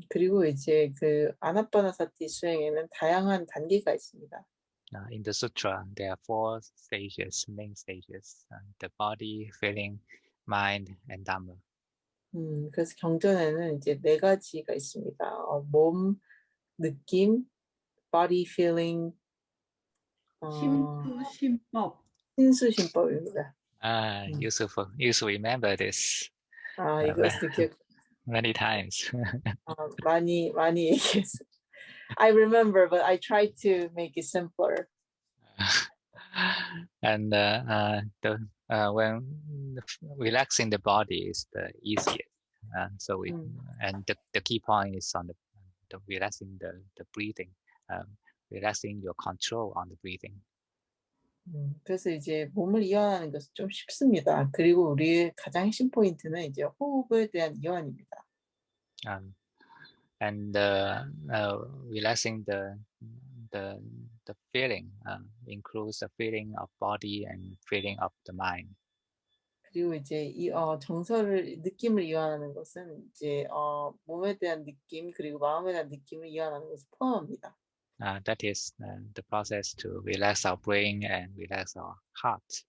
그리고 이제 그 아나파나사티 수행에는 다양한 단계가 있습니다. In the sutra, there are 4 stages, main stages: the body, feeling, mind, and Dhamma. 그래서 경전에는 이제 4가지가 있습니다. 몸, 느낌, body feeling, 심수심법. 신수심법입니다. You should remember this 이것을 기억 many times. 많이 얘기했어요. I remember, but I try to make it simpler. And when relaxing the body is the easiest. And the key point is on the relaxing the breathing, relaxing your control on the breathing. 그래서 이제 몸을 이완하는 것은 좀 쉽습니다. 그리고 우리의 가장 핵심 포인트는 이제 호흡에 대한 이완입니다. And relaxing the feeling includes the feeling of body and feeling of the mind. 그리고 이제 느낌을 이완하는 것은 이제 몸에 대한 느낌 그리고 마음에 대한 느낌을 이완하는 것을 포함합니다. That is the process to relax our brain and relax our heart.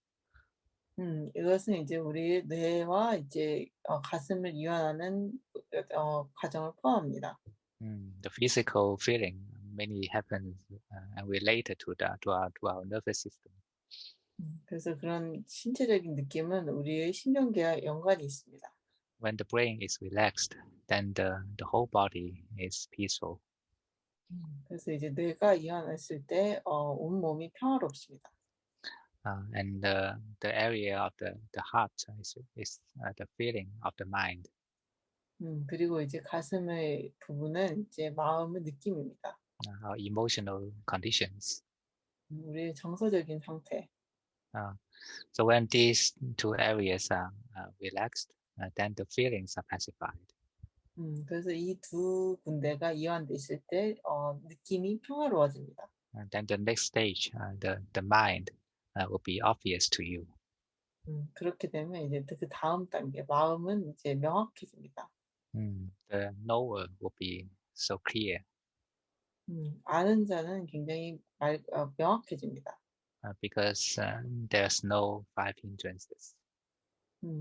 이것은 이제 우리의 뇌와 이제 가슴을 이완하는 과정을 포함합니다. The physical feeling mainly happens and related to our nervous system. 그래서 그런 신체적인 느낌은 우리의 신경계와 연관이 있습니다. When the brain is relaxed, then the whole body is peaceful. 그래서 이제 뇌가 이완했을 때 온 몸이 평화롭습니다. And the area of the heart is the feeling of the mind. 그리고 이제 가슴의 부분은 이제 마음의 느낌입니다. Our emotional conditions. 우리의 정서적인 상태. So when these 2 areas are relaxed, then the feelings are pacified. 그래서 이 2 군데가 이완돼 있을 때 느낌이 평화로워집니다. And then the next stage, the mind will be obvious to you. 그렇게 되면 이제 그 다음 단계 마음은 이제 명확해집니다. The knower will be so clear. 아는 자는 굉장히 명확해집니다. Because there's no 5 hindrances.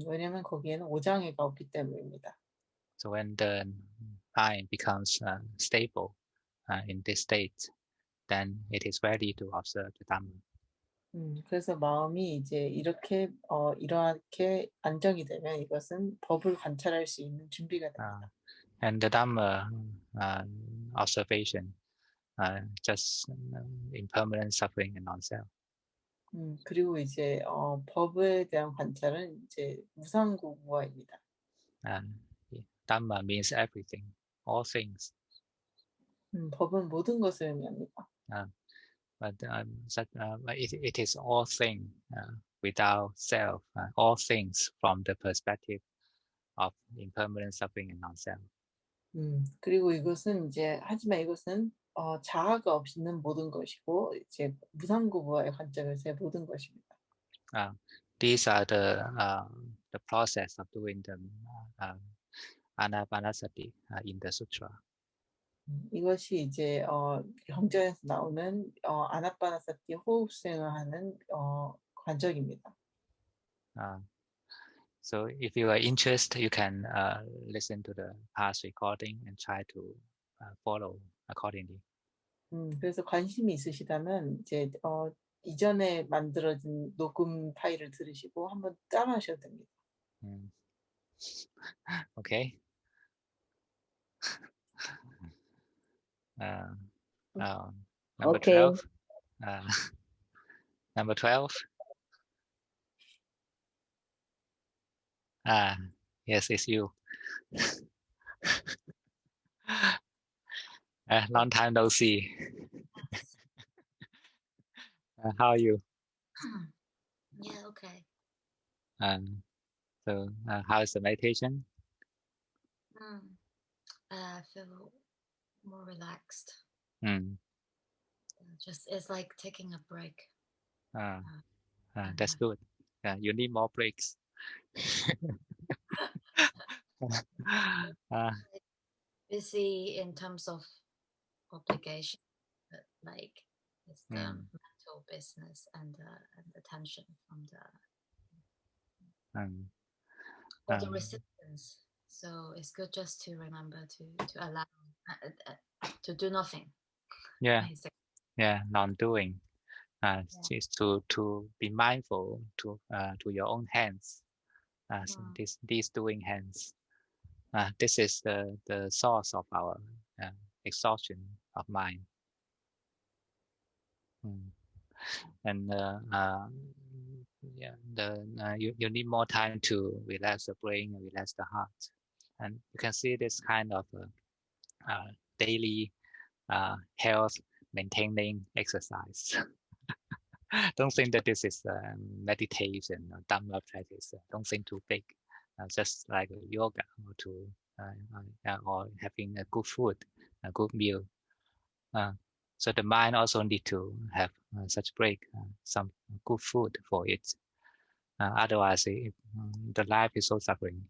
왜냐하면 거기에는 5장애가 없기 때문입니다. So when the mind becomes stable in this state, then it is ready to observe the Dhamma. 그래서 마음이 이제 이렇게 안정이 되면 이것은 법을 관찰할 수 있는 준비가 됩니다. And the Dhamma observation, just impermanent suffering and non-self. 그리고 이제 법에 대한 관찰은 이제 무상고무화입니다. Dhamma means everything, all things. 법은 모든 것을 의미합니다. But it is all things without self, all things from the perspective of impermanent suffering and non-self. 그리고 이것은 이제 하지만 이것은 자아가 없이는 모든 것이고 이제 무상고무화의 관점에서의 모든 것입니다. These are the process of doing the anapanasati in the sutra. 이것이 이제 경전에서 나오는 아나파나사티 호흡 수행을 하는 관적입니다. So if you are interested, you can listen to the past recording and try to follow accordingly. 그래서 관심이 있으시다면 이제 이전에 만들어진 녹음 파일을 들으시고 한번 따라하셔도 됩니다. Okay. Number Okay. 12. Number 12. Yes, it's you. Long time no see. How are you? Yeah, okay. So how is the meditation? I feel more relaxed. Just it's like taking a break. That's good. You need more breaks. Busy in terms of obligation, but like it's the mental business and the tension from the resistance. So it's good just to remember to allow to do nothing. Yeah, basically. non-doing. Is to be mindful to your own hands. So these doing hands. This is the source of our exhaustion of mind. And you need more time to relax the brain and relax the heart. And you can see this kind of daily health maintaining exercise. Don't think that this is meditation or Dhamma practice. Don't think too big. Just like yoga or or having a good food, a good meal. So the mind also need to have such break, some good food for it. Otherwise, the life is so suffering.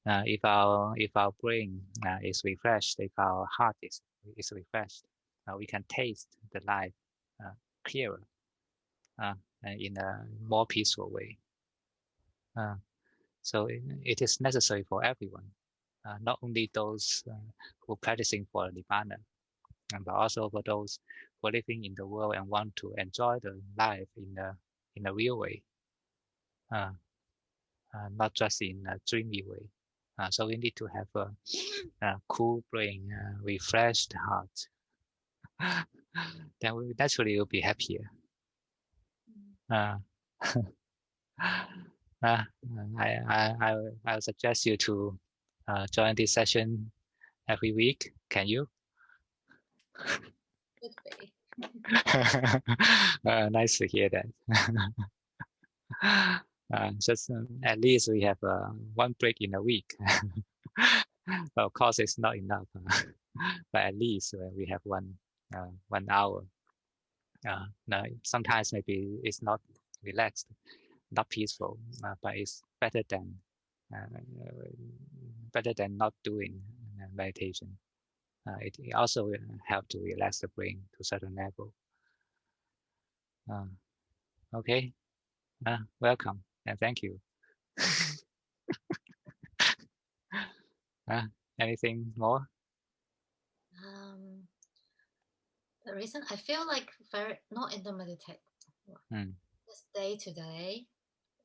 If our brain is refreshed, if our heart is refreshed, we can taste the life clearer in a more peaceful way. So it is necessary for everyone, not only those who are practicing for Nibbana, but also for those who are living in the world and want to enjoy the life in a real way, not just in a dreamy way. So we need to have a cool brain, refreshed heart. Then we naturally will be happier. I suggest you to join this session every week. Can you? Could be. Nice to hear that. Just at least we have one break in a week. Of course, it's not enough, but at least we have 1 hour. Now, sometimes maybe it's not relaxed, not peaceful, but it's better than not doing meditation. It also helps to relax the brain to a certain level. Okay, welcome and thank you. Anything more? The reason I feel like very not in the meditate. Just day to day,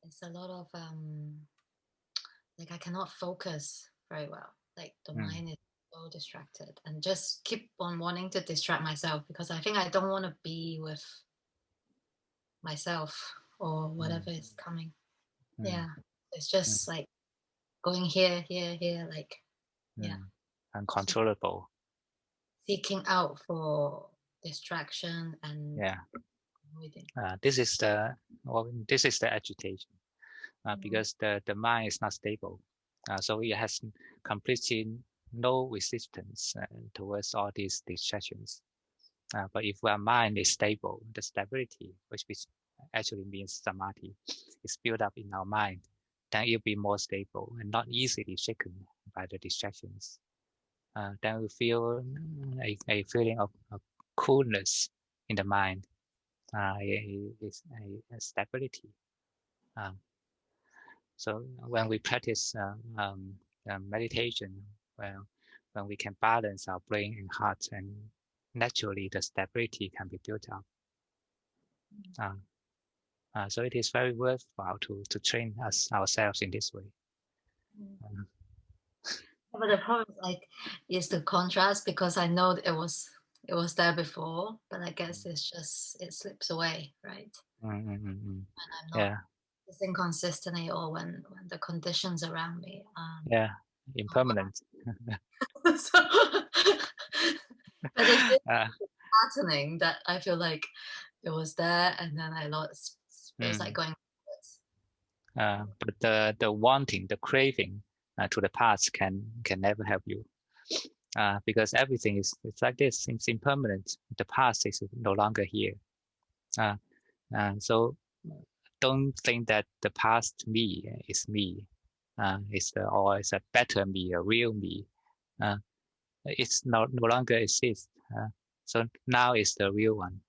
it's a lot of like I cannot focus very well. Like the mind is so so distracted and just keep on wanting to distract myself because I think I don't want to be with myself or whatever is coming. Yeah, it's just like going here, like uncontrollable. seeking out for distraction and avoiding. This is the agitation, because the mind is not stable, so it has completely no resistance towards all these distractions. But if our mind is stable, the stability, which actually means samadhi, is built up in our mind, then it'll be more stable and not easily shaken by the distractions. Then we feel a feeling of coolness in the mind, a stability. So when we practice meditation, when we can balance our brain and heart, and naturally the stability can be built up. So it is very worthwhile to train ourselves in this way. But the problem is the contrast, because I know it was there before, but I guess it's just it slips away, right? And I'm not practicing consistently, or when the conditions around me impermanent. So, but it's patterning that I feel like it was there and then I lost. Feels like going backwards. But the wanting, the craving to the past can never help you, because everything it's like this. It's impermanent. The past is no longer here. So don't think that the past me is me. Or it's a better me, a real me. It's no longer exists. So now is the real one.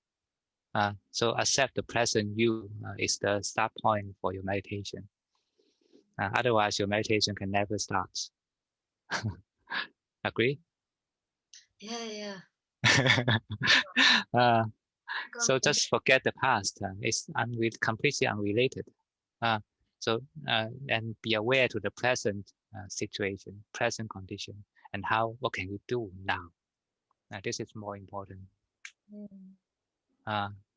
So accept the present you is the start point for your meditation. Otherwise, your meditation can never start. Agree? Yeah. So just forget the past. It's completely unrelated. And be aware to the present situation, present condition, and what can you do now? This is more important.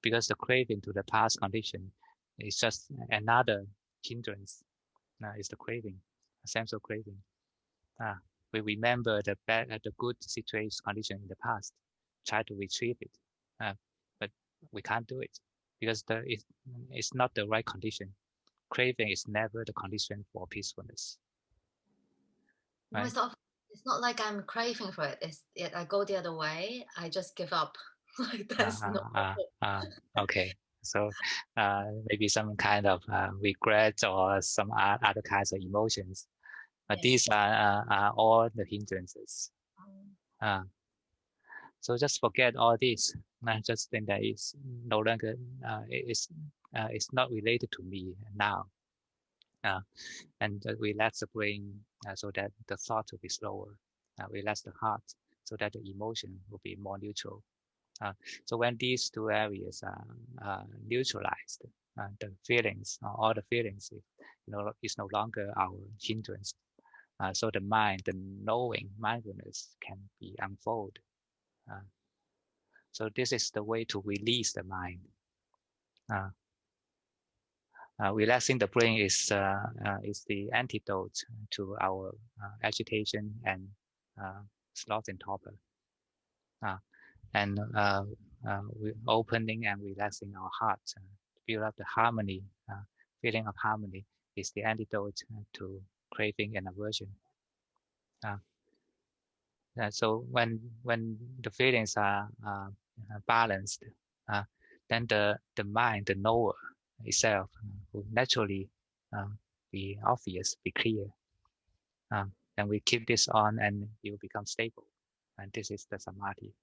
Because the craving to the past condition is just another hindrance. It's the craving, a sense of craving. We remember the good situation condition in the past, try to retrieve it, but we can't do it because it's not the right condition. Craving is never the condition for peacefulness. Right? No, it's not like I'm craving for it. I go the other way. I just give up. Like that's okay. So maybe some kind of regret or some other kinds of emotions. But these are all the hindrances. So just forget all this. Just think that it's no longer it's not related to me now. And relax the brain so that the thought will be slower. Relax the heart so that the emotion will be more neutral. So when these two areas are neutralized, the feelings, all the feelings, is no longer our hindrance. So the mind, the knowing, mindfulness can be unfold. So this is the way to release the mind. Relaxing the brain is the antidote to our agitation and sloth and torpor. And opening and relaxing our heart, build up the harmony, feeling of harmony is the antidote to craving and aversion. So when the feelings are balanced, then the mind, the knower itself, will naturally be obvious, be clear. Then we keep this on, and it will become stable. And this is the samadhi.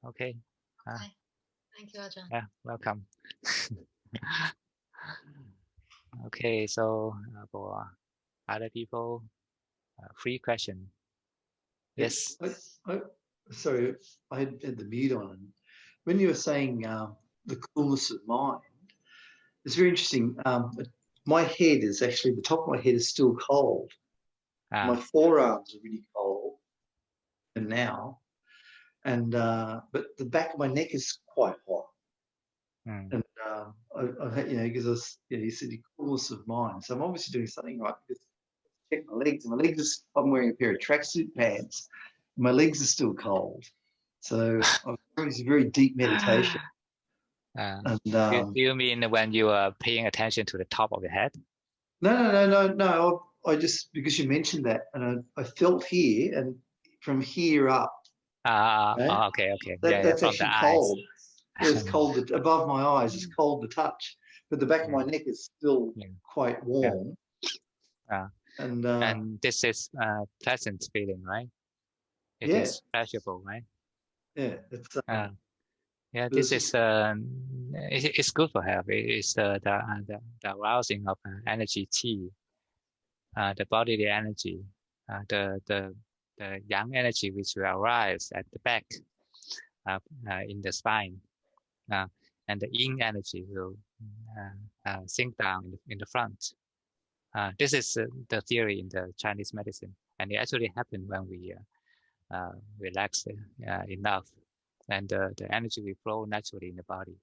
Okay. Thank you, Ajahn. Yeah, welcome. Okay, so for other people, free question. Yes. Sorry, I had the mute on. When you were saying the coolness of mind, it's very interesting. my head is actually, the top of my head is still cold. My forearms are really cold, and now, and but the back of my neck is quite hot. And I because you said the coolness of mind, so I'm obviously doing something right. Because check my legs, and my legs I'm wearing a pair of tracksuit pants. And my legs are still cold, so I'm doing this very deep meditation. And do you mean when you are paying attention to the top of your head? No. I just, because you mentioned that, and I felt here, and from here up. Okay. That's from actually the cold. eyes. It's cold above my eyes. It's cold to touch, but the back of my neck is still quite warm. And this is pleasant feeling, right? It is pleasurable, right? Yeah, it's this is it's good for health. It is the arousing of energy qi, the bodily energy, the yang energy which will arise at the back, in the spine, and the yin energy will sink down in the front. This is the theory in the Chinese medicine, and it actually happens when we relax enough, and the energy will flow naturally in the body.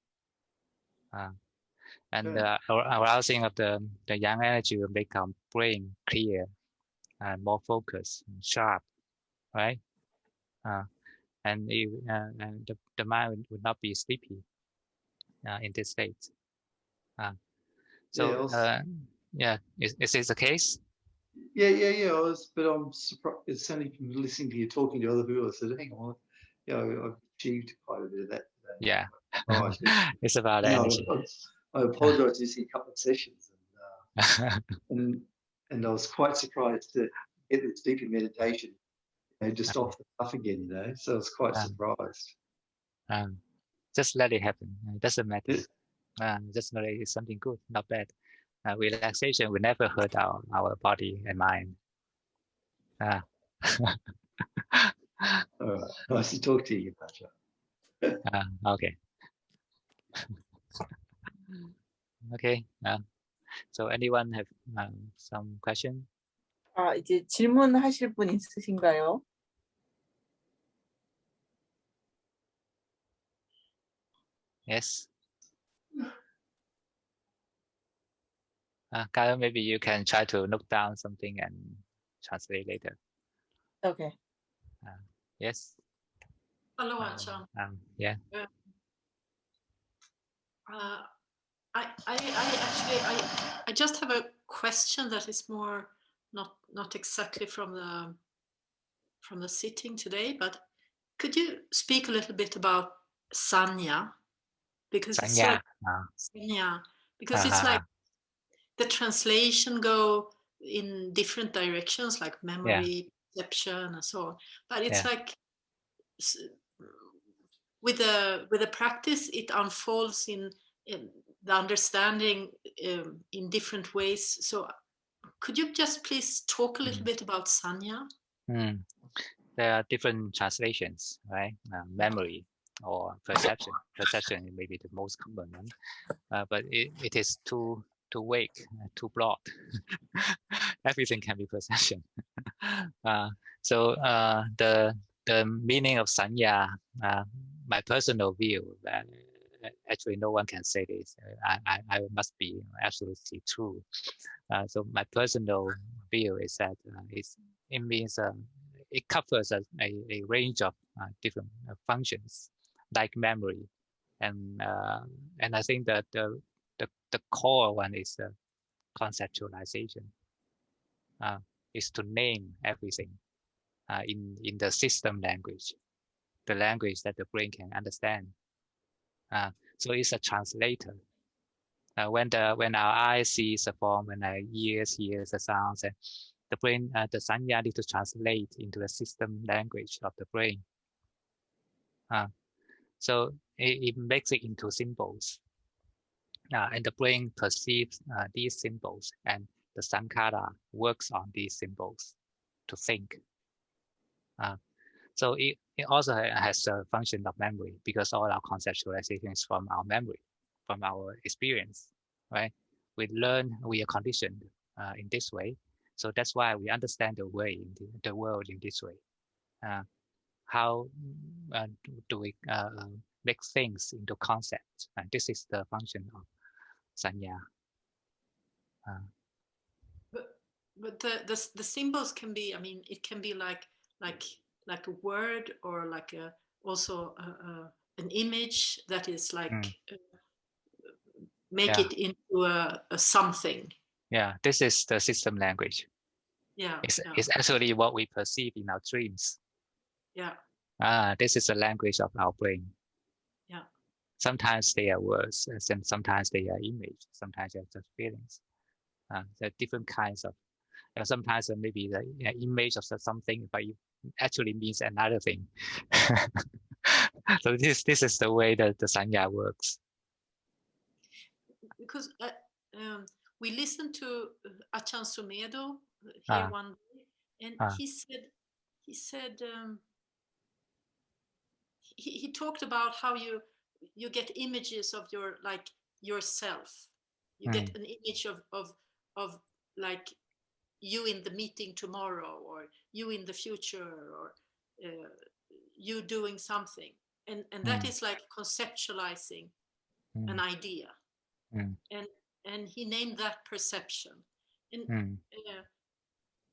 And the arousing of the yang energy will make our brain clear and more focused and sharp, right? And the mind would not be sleepy in this state. Is this the case? Yeah. But I'm surprised. It's only from listening to you talking to other people. I said, hang on, I've achieved quite a bit of that today. Yeah. Right. It's about energy. I apologize to see a couple of sessions, and I was quite surprised to get this deeper meditation, just off the cuff again, So I was quite surprised. Just let it happen. It doesn't matter. Just know it's something good, not bad. Relaxation will never hurt our body and mind. All right. Nice to talk to you, Pacha. Okay. Okay. So anyone have some question? 이제 질문하실 분 있으신가요? Yes. Kyle, maybe you can try to note down something and translate later. Okay. Yes. Hello, Ajahn. Yeah. I actually I just have a question that is more not exactly from the sitting today, but could you speak a little bit about sanya? Because it's like sanya, because it's like the translation go in different directions, like memory, perception, and so on. But it's like with the practice, it unfolds in the understanding in different ways. So could you just please talk a little bit about sanya? There are different translations, right? Memory or perception. Perception may be the most common one, but it is too vague, too broad. Everything can be perception. So the meaning of sanya, my personal view, actually no one can say this. I must be absolutely true. So my personal view is that it means it covers a range of different functions, like memory, and I think that the core one is conceptualization. Is to name everything in the system language, the language that the brain can understand. So it's a translator. When our eyes sees the form, when our ears hears the sounds, and the brain, the sanya need to translate into the system language of the brain. So it makes it into symbols, and the brain perceives these symbols, and the sankhara works on these symbols to think. So it also has a function of memory, because all our conceptualization is from our memory, from our experience, right? we learn, we are conditioned in this way. So that's why we understand the way, the world in this way. How do we make things into concepts? And this is the function of sanya. But the symbols can be, I mean, it can be like a word, or like also an image that is like make it into a something. Yeah, this is the system language. Yeah, it's actually what we perceive in our dreams. Yeah. This is the language of our brain. Yeah. Sometimes they are words, and sometimes they are images. Sometimes they're just feelings. There are different kinds of. Sometimes maybe the image of something, but it actually means another thing. So this is the way that the sanya works. Because we listened to Ajahn Sumedho here one day, and he said he talked about how you get images of your, like, yourself. You get an image of like you in the meeting tomorrow, or you in the future, or you doing something, and that is like conceptualizing an idea. And he named that perception. And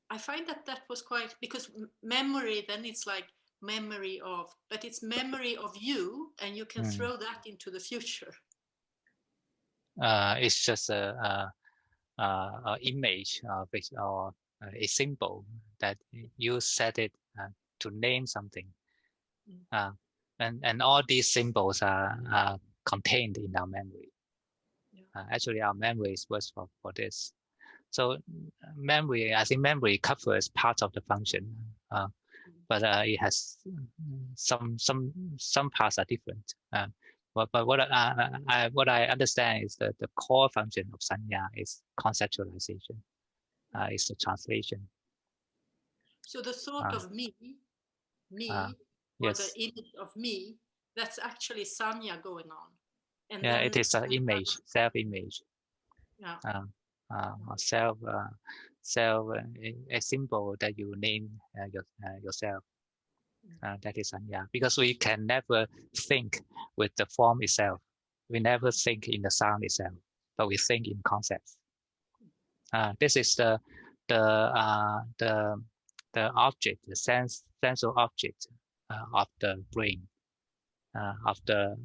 I find that was quite, because memory, then it's like memory of, but it's memory of you, and you can throw that into the future. It's just a image or a symbol that you set it to name something. And all these symbols are contained in our memory. Actually, our memory is worse for this. So memory, I think memory covers part of the function, but it has some parts are different. But what I understand is that the core function of sanya is conceptualization, is the translation. So the thought of me, or the image of me, that's actually sanya going on. And yeah, then it is an image, self-image. Yeah. Self, a symbol that you name yourself. That is sanya, because we can never think with the form itself. We never think in the sound itself, but we think in concepts. This is the object, the sensual object of the brain, of the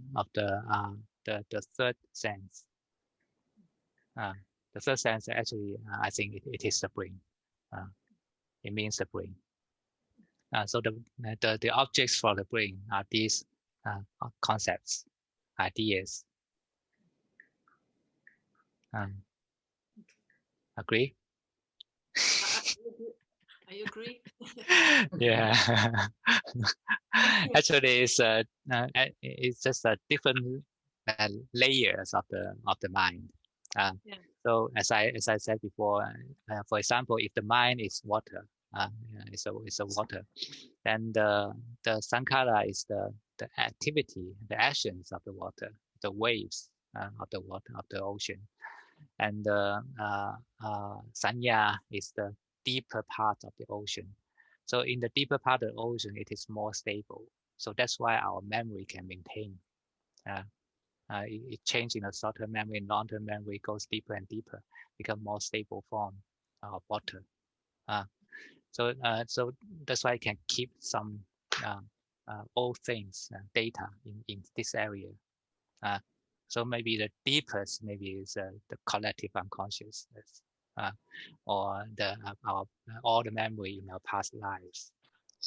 third sense. The third sense, actually, I think it is the brain. It means the brain. So the objects for the brain are these concepts, ideas. Agree? I agree. Yeah. Actually, it's just a different layers of the mind. So as I said before, for example, if the mind is water, it's a water, then the sankhara is the activity, the actions of the water, the waves of the water, of the ocean, and the sanya is the deeper part of the ocean. So in the deeper part of the ocean, it is more stable. So that's why our memory can maintain. It changes in a short-term memory, long-term memory goes deeper and deeper, become more stable form of water. So that's why I can keep some old things, data in this area. So maybe the deepest maybe is the collective unconsciousness, or all the memory in our past lives,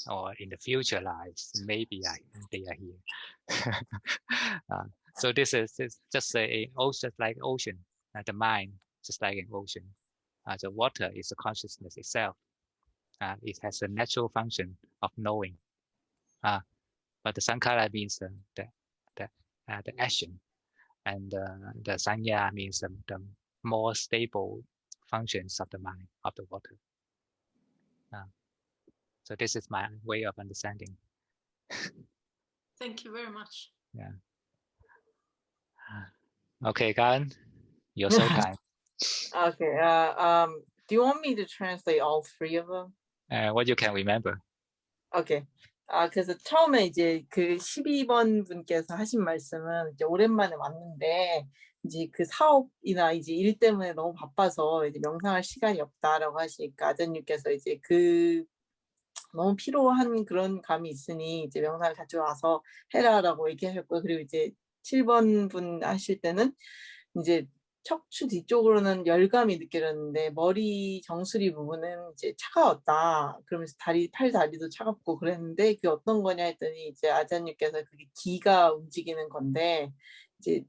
or in the future lives. Maybe they are here. So this is just a ocean, like ocean. The mind, just like an ocean. The water is the consciousness itself. It has a natural function of knowing. But the sankhara means the action, and the sanya means the more stable functions of the mind, of the water. So this is my way of understanding. Thank you very much. Yeah. Okay, Karen, you're so kind. Okay. Do you want me to translate all three of them? What you can remember. 오케이. 그래서 처음에 이제 그 12번 분께서 하신 말씀은 이제 오랜만에 왔는데 이제 그 사업이나 이제 일 때문에 너무 바빠서 이제 명상할 시간이 없다라고 하시니까 아전님께서 이제 그 너무 피로한 그런 감이 있으니 이제 명상을 자주 와서 해라라고 얘기하셨고요. 그리고 이제 7번 분 하실 때는 이제 척추 뒤쪽으로는 열감이 느껴졌는데 머리 정수리 부분은 이제 차가웠다. 그러면서 팔 다리도 차갑고 그랬는데 그게 어떤 거냐 했더니 이제 아자님께서 그게 기가 움직이는 건데 이제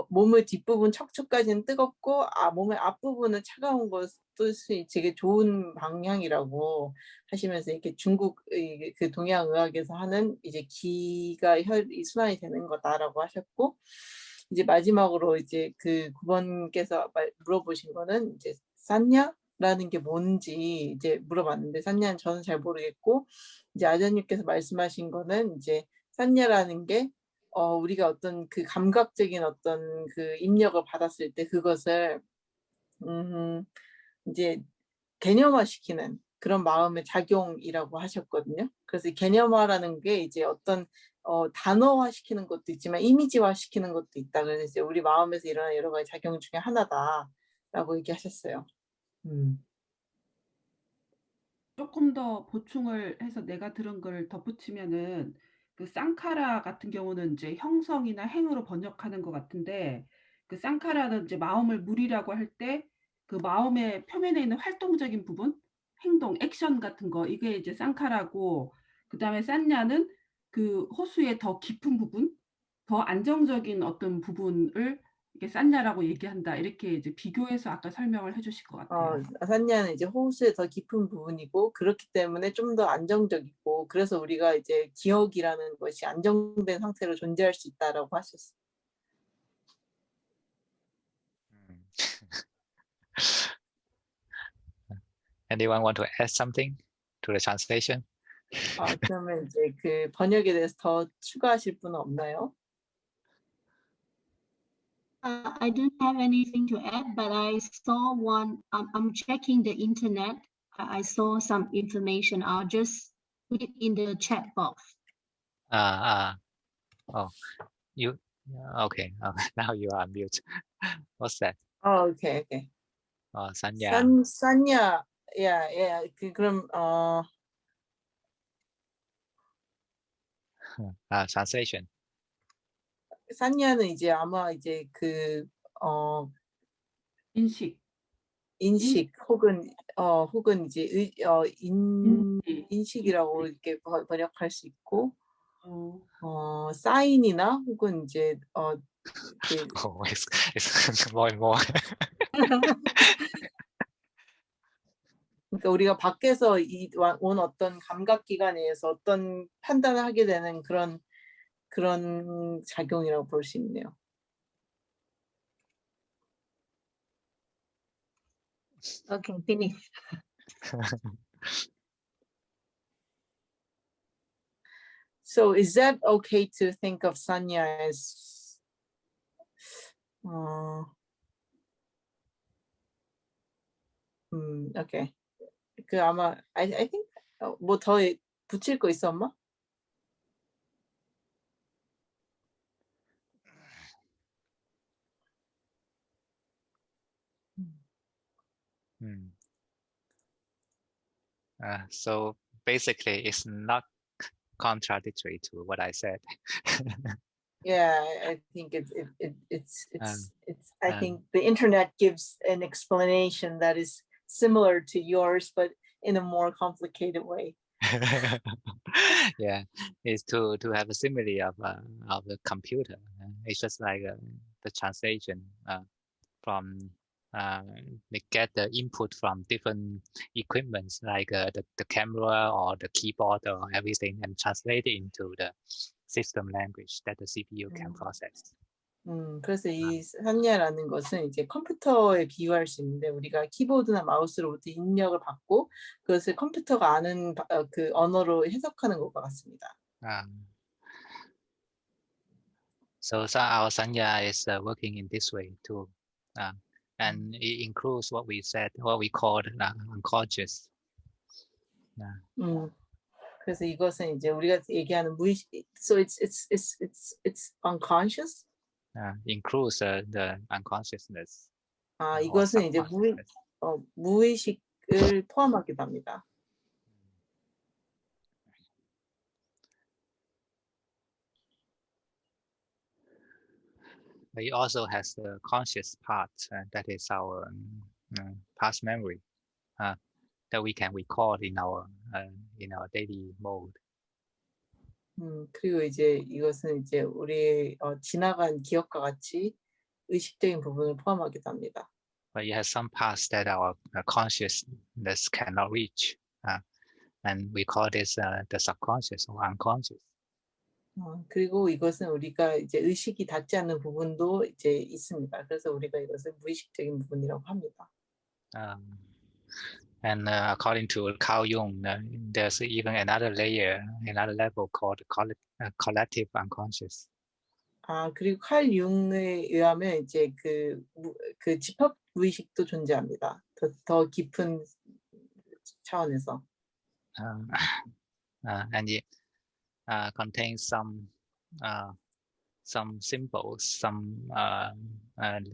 몸의 뒷부분 척추까지는 뜨겁고 몸의 앞부분은 차가운 것이 되게 좋은 방향이라고 하시면서 이렇게 중국 그 동양 의학에서 하는 이제 기가 혈이 순환이 되는 거다라고 하셨고 이제 마지막으로 이제 그 9번께서 물어보신 거는 이제 산냐라는 게 뭔지 이제 물어봤는데 산냐는 저는 잘 모르겠고 이제 아자님께서 말씀하신 거는 이제 산냐라는 게 우리가 어떤 그 감각적인 어떤 그 입력을 받았을 때 그것을 이제 개념화시키는 그런 마음의 작용이라고 하셨거든요. 그래서 개념화라는 게 이제 어떤 단어화시키는 것도 있지만 이미지화시키는 것도 있다. 그래서 이제 우리 마음에서 일어나는 여러 가지 작용 중에 하나다라고 얘기하셨어요. 조금 더 보충을 해서 내가 들은 걸 덧붙이면은 그 쌍카라 같은 경우는 이제 형성이나 행으로 번역하는 것 같은데 그 쌍카라는 이제 마음을 물이라고 할 때 그 마음의 표면에 있는 활동적인 부분, 행동, 액션 같은 거 이게 이제 쌍카라고 그다음에 산냐는 그 호수의 더 깊은 부분, 더 안정적인 어떤 부분을 이게 산냐라고 얘기한다. 이렇게 이제 비교해서 아까 설명을 해주실 것 같아요. 산냐는 이제 호수의 더 깊은 부분이고 그렇기 때문에 좀 더 안정적이고 그래서 우리가 이제 기억이라는 것이 안정된 상태로 존재할 수 있다라고 하셨어요. Anyone want to add something to the translation? 그러면 이제 그 번역에 대해서 더 추가하실 분은 없나요? I don't have anything to add, but I saw one. I'm checking the internet. I saw some information. I'll just put it in the chat box. Oh, you okay? Now you are mute. What's that? Okay. 산냐. 산냐, 그럼 Translation. 산냐는 이제 아마 이제 그 인식 혹은 이제 인식이라고 이렇게 번역할 수 있고 사인이나 혹은 이제 it's more and more. 그러니까 우리가 밖에서 온 어떤 감각기관에 의해서 어떤 판단을 하게 되는 그런 작용이라고 볼 수 있네요. Okay, finish. So is that okay to think of Sanya as okay. 그 아마 I think 뭐 더 붙일 거 있어 엄마? So basically, it's not contradictory to what I said. Yeah, I think it's I think the internet gives an explanation that is similar to yours, but in a more complicated way. Yeah, it's to have a simile of the computer. It's just like the translation from they get the input from different equipments like the camera or the keyboard or everything and translate it into the system language that the CPU can process. 그래서 이 산냐라는 것은 이제 컴퓨터에 비유할 수 있는데 우리가 키보드나 마우스로부터 입력을 받고 그것을 컴퓨터가 아는 그 언어로 해석하는 것과 같습니다. So our sanya is working in this way too. and it includes what we said, what we called unconscious. 그래서 이것은 이제 우리가 얘기하는 무의식, so it's unconscious. Includes the unconsciousness. 이것은 이제 무의식을 포함하기도 합니다. It also has the conscious part, that is our past memory, that we can record in our daily mode. 그리고 이제 이것은 이제 우리의 지나간 기억과 같이 의식적인 부분을 포함하기도 합니다. But it has some parts that our consciousness cannot reach, and we call this the subconscious or unconscious. 그리고 이것은 우리가 이제 의식이 닿지 않는 부분도 이제 있습니다. 그래서 우리가 이것을 무의식적인 부분이라고 합니다. And according to Carl Jung, there's even another layer, another level called collective unconscious. 그리고 칼 융에 의하면 이제 그 집합 무의식도 존재합니다. 더 깊은 차원에서. And it contains some symbols, some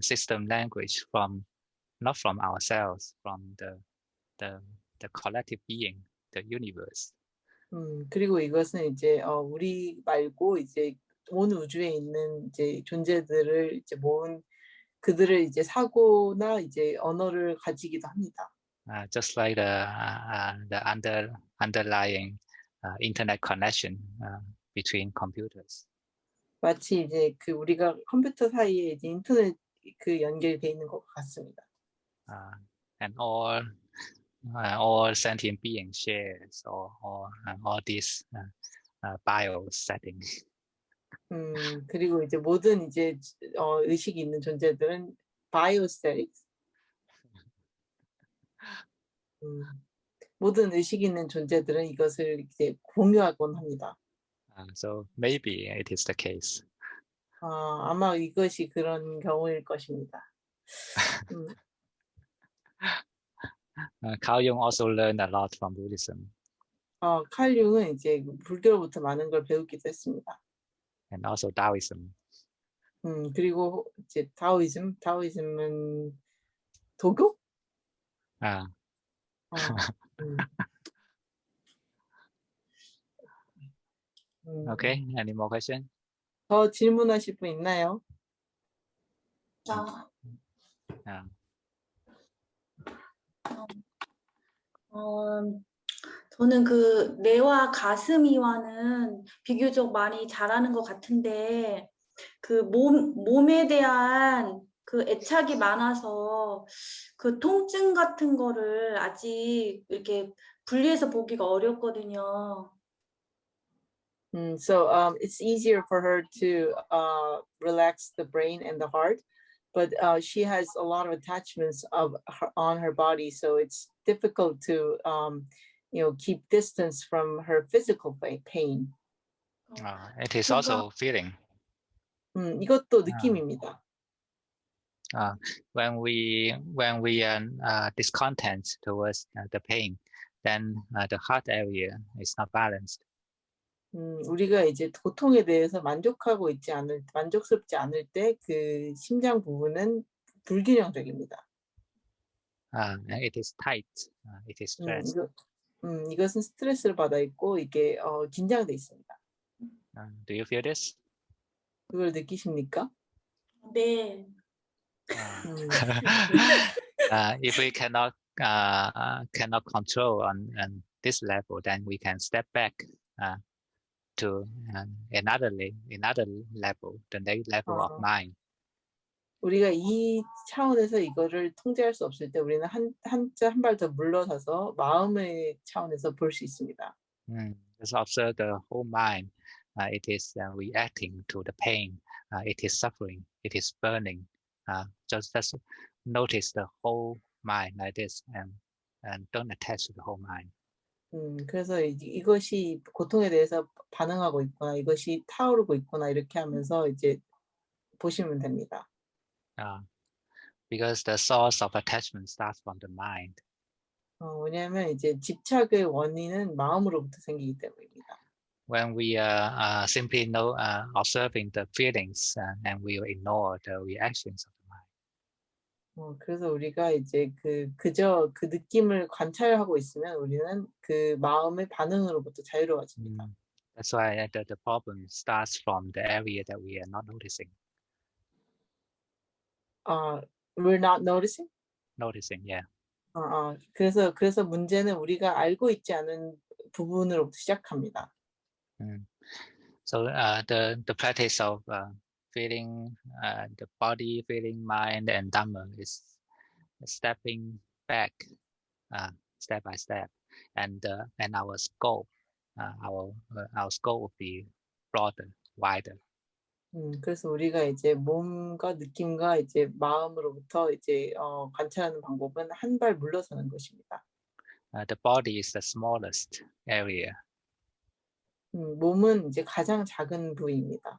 system language not from ourselves, from the collective being, the universe. 그리고 이것은 이제 우리 말고 이제 온 우주에 있는 이제 존재들을 이제 모은 그들의 이제 사고나 이제 언어를 가지기도 합니다. Just like the underlying internet connection between computers. 마치 이제 그 우리가 컴퓨터 사이에 이제 인터넷 그 연결돼 있는 것 같습니다. And all sentient beings shares all these BIOS settings. 그리고 이제 모든 이제 의식이 있는 존재들은 biostats. 모든 의식이 있는 존재들은 이것을 이제 공유하곤 합니다. So maybe it is the case. 아마 이것이 그런 경우일 것입니다. Carl Jung also learned a lot from Buddhism. 칼 융은 이제 불교로부터 많은 걸 배우기도 했습니다. And also Taoism. 그리고 이제 타오이즘은 도교? Okay, any more questions? 더 질문하실 분 있나요? 저는 그 뇌와 가슴이와는 비교적 많이 잘하는 것 같은데 그 몸에 대한 그 애착이 많아서 그 통증 같은 거를 아직 이렇게 분리해서 보기가 어렵거든요. So it's easier for her to relax the brain and the heart, but she has a lot of attachments on her body, so it's difficult to keep distance from her physical pain. It is also feeling. 이것도 느낌입니다. When we are discontent towards the pain, then the heart area is not balanced. 우리가 이제 고통에 대해서 만족스럽지 않을 때 그 심장 부분은 불균형적입니다. It is tight. It is stressed. 이것은 스트레스를 받아 있고 이게 긴장돼 있습니다. Do you feel this? 그걸 느끼십니까? 네. If we cannot control on this level, then we can step back to another level, the level of mind. 우리가 이 차원에서 이거를 통제할 수 없을 때 우리는 한 발 더 물러서서 마음의 차원에서 볼 수 있습니다. Just observe the whole mind. It is reacting to the pain. It is suffering. It is burning. Just notice the whole mind like this, and don't attach to the whole mind. 그래서 이것이 고통에 대해서 반응하고 있구나, 이것이 타오르고 있구나 이렇게 하면서 이제 보시면 됩니다. Because the source of attachment starts from the mind. 왜냐하면 이제 집착의 원인은 마음으로부터 생기기 때문입니다. When we are simply observing the feelings and we will ignore the reactions of the mind. 그래서 우리가 이제 그저 그 느낌을 관찰하고 있으면 우리는 그 마음의 반응으로부터 자유로워집니다. That's why the problem starts from the area that we are not noticing. We're not noticing? Noticing, yeah. 그래서 문제는 우리가 알고 있지 않은 부분으로부터 시작합니다. So the practice of feeling the body, feeling mind, and Dhamma is stepping back, step by step, and our scope, our scope will be broader, wider. 그래서 우리가 이제 몸과 느낌과 이제 마음으로부터 이제 관찰하는 방법은 한 발 물러서는 것입니다. The body is the smallest area. 몸은 이제 가장 작은 부위입니다.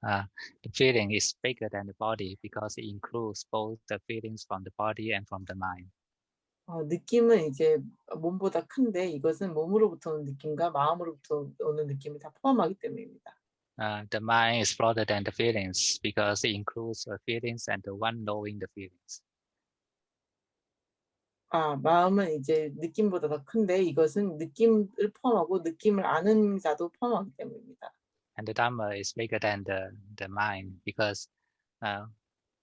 The feeling is bigger than the body because it includes both the feelings from the body and from the mind. 느낌은 이제 몸보다 큰데 이것은 몸으로부터 오는 느낌과 마음으로부터 오는 느낌을 다 포함하기 때문입니다. The mind is broader than the feelings because it includes the feelings and the one knowing the feelings. 마음은 이제 느낌보다 더 큰데 이것은 느낌을 포함하고 느낌을 아는 자도 포함하기 때문입니다. And the Dhamma is bigger than the mind because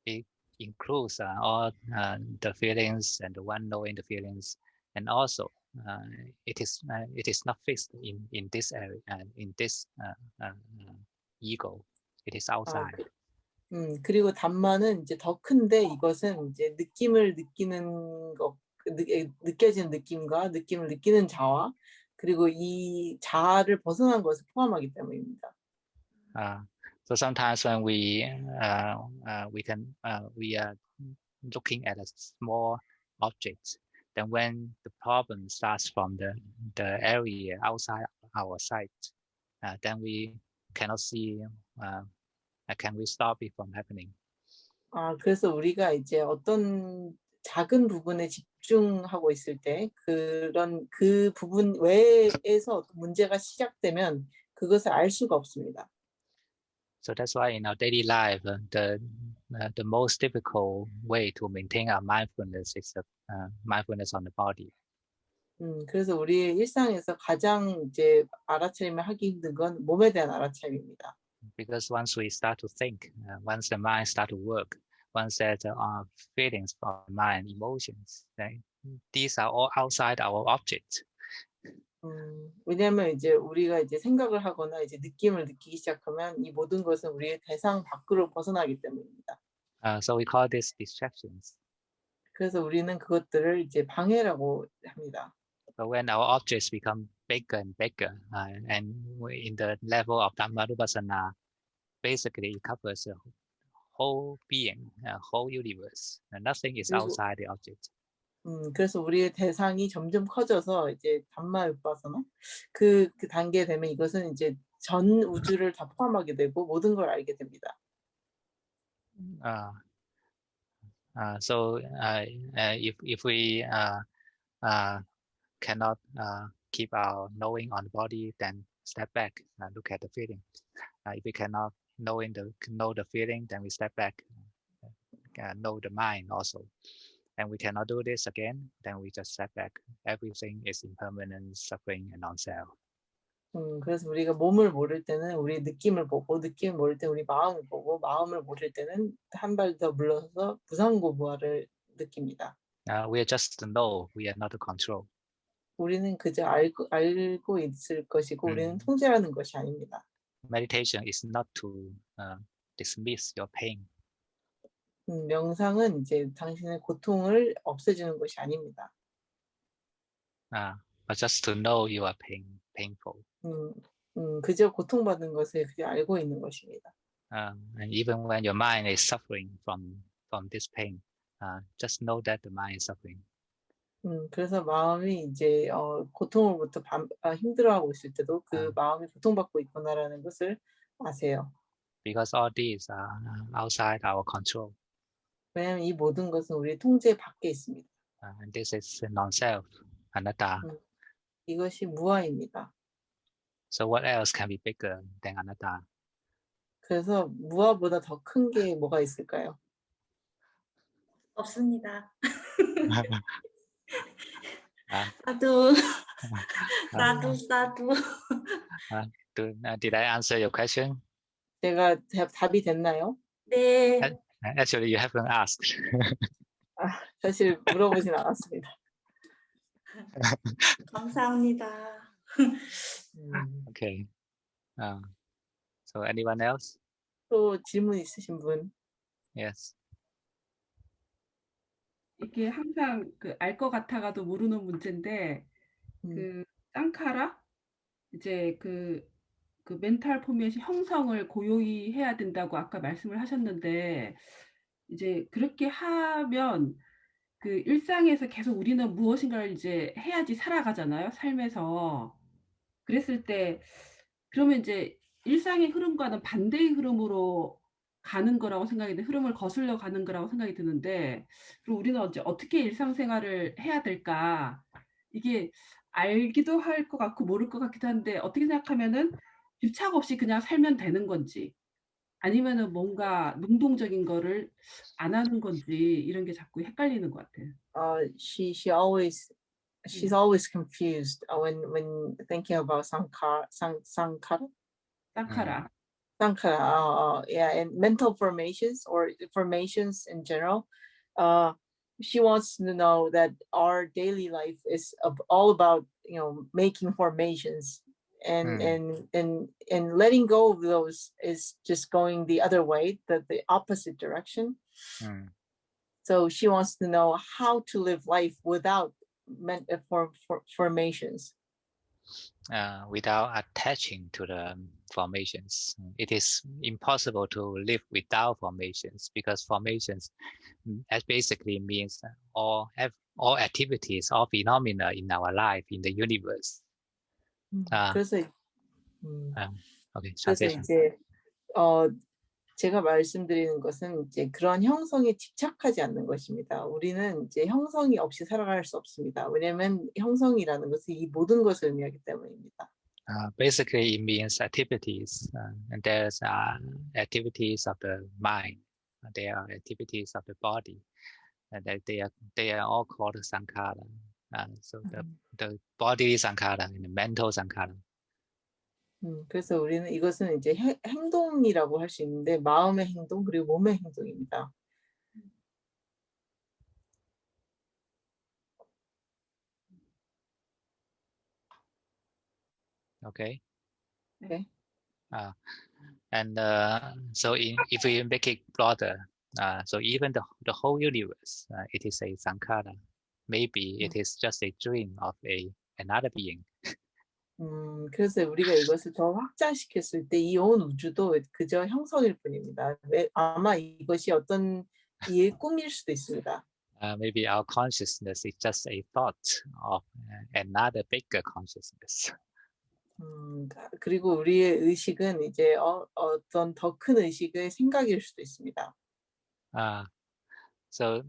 it includes all the feelings and the one knowing the feelings, and also it is not fixed in this area in this ego. It is outside. 그리고 담마는 이제 더 큰데 이것은 이제 느낌을 느끼는 것, 느껴지는 느낌과 느낌을 느끼는 자와 그리고 이 자아를 벗어난 것을 포함하기 때문입니다. So sometimes when we are looking at a small object, then when the problem starts from the area outside our sight, then we cannot see. Can we stop it from happening? 그래서 우리가 이제 어떤 작은 부분에 집중하고 있을 때 그 부분 외에서 문제가 시작되면 그것을 알 수가 없습니다. So that's why in our daily life, the most difficult way to maintain our mindfulness is mindfulness on the body. 그래서 우리의 일상에서 가장 이제 알아차림을 하기 힘든 건 몸에 대한 알아차림입니다. Because once we start to think, once the mind start to work, once there's feelings from the mind, emotions, right? These are all outside our object. 왜냐하면 이제 우리가 이제 생각을 하거나 이제 느낌을 느끼기 시작하면 이 모든 것은 우리의 대상 밖으로 벗어나기 때문입니다. So we call this distractions. 그래서 우리는 그것들을 이제 방해라고 합니다. But when our objects become bigger and bigger, and in the level of Dhammanupassana, basically it covers the whole being, whole universe. Nothing is outside the object. 그래서 우리의 대상이 점점 커져서 이제 담마 위파사나 그 단계에 되면 이것은 이제 전 우주를 다 포함하게 되고 모든 걸 알게 됩니다. So if we cannot keep our knowing on the body, then step back, look at the feeling. If we cannot know the feeling, then we step back, know the mind also. And we cannot do this again, then we just step back. Everything is impermanent, suffering, and non-self. 그래서 우리가 몸을 모를 때는 우리 느낌을 보고 느낌을 모를 때 우리 마음을 보고 마음을 모를 때는 한 발 더 물러서서 무상고부화를 느낍니다. We are just to know, we are not to control. 우리는 그저 알고 있을 것이고 우리는 통제하는 것이 아닙니다. Meditation is not to dismiss your pain. 명상은 이제 당신의 고통을 없애주는 것이 아닙니다. But just to know you are painful. 그저 고통받는 것을 그저 알고 있는 것입니다. And even when your mind is suffering from this pain, just know that the mind is suffering. 그래서 마음이 이제 고통으로부터 힘들어하고 있을 때도 그 마음이 고통받고 있구나라는 것을 아세요. Because all these are outside our control. 왜냐하면 이 모든 것은 우리 통제 밖에 있습니다. And this is non-self, anatta. 이것이 무아입니다. So what else can be bigger than anatta? 그래서 무아보다 더 큰 게 뭐가 있을까요? 없습니다. Uh, 나도 uh, 나도 did I answer your question? 제가 답이 됐나요? 네. Actually, you haven't asked. 사실 물어보진 않았습니다. 감사합니다. Okay. So anyone else? 또 질문 있으신 분? Yes. 이게 항상 그 알 것 같아가도 모르는 문제인데 그 쌍카라 이제 그 멘탈 포맷이 형성을 고요히 해야 된다고 아까 말씀을 하셨는데 이제 그렇게 하면 그 일상에서 계속 우리는 무엇인가를 이제 해야지 살아가잖아요, 삶에서. 그랬을 때 그러면 이제 일상의 흐름과는 반대의 흐름으로 가는 거라고 생각이 돼 흐름을 거슬러 가는 거라고 생각이 드는데 그럼 우리는 이제 어떻게 일상생활을 해야 될까? 이게 알기도 할 것 같고 모를 것 같기도 한데 어떻게 생각하면은 집착 없이 그냥 살면 되는 건지 아니면은 뭔가 능동적인 거를 안 하는 건지 이런 게 자꾸 헷갈리는 것 같아요. She's always confused when thinking about sankhara. 쌍카라. Sankhara, yeah, and mental formations or formations in general. She wants to know that our daily life is all about making formations, and letting go of those is just going the other way, the opposite direction. So she wants to know how to live life without formations. Without attaching to the formations. It is impossible to live without formations because formations basically means all activities, all phenomena in our life, in the universe. 그래서 Okay, 그래서 translation. 이제 제가 말씀드리는 것은 이제 그런 형성에 집착하지 않는 것입니다. 우리는 이제 형성이 없이 살아갈 수 없습니다. 왜냐하면 형성이라는 것은 이 모든 것을 의미하기 때문입니다. Basically, it means activities, and there's activities of the mind. There are activities of the body, and they are all called sankhara. So the body sankhara and the mental sankhara. 그래서 우리는 이것은 이제 행동이라고 할 수 있는데 마음의 행동 그리고 몸의 행동입니다. Okay. Okay. And so if we make it broader, so even the whole universe, it is a sankhara. Maybe it is just a dream of another being. 그래서 우리가 이것을 더 확장시켰을 때 이 온 우주도 그저 형성일 뿐입니다. 아마 이것이 어떤 이의 꿈일 수도 있습니다. Maybe our consciousness is just a thought of another bigger consciousness. 그리고 우리의 의식은 이제 어떤 더 큰 의식의 생각일 수도 있습니다. So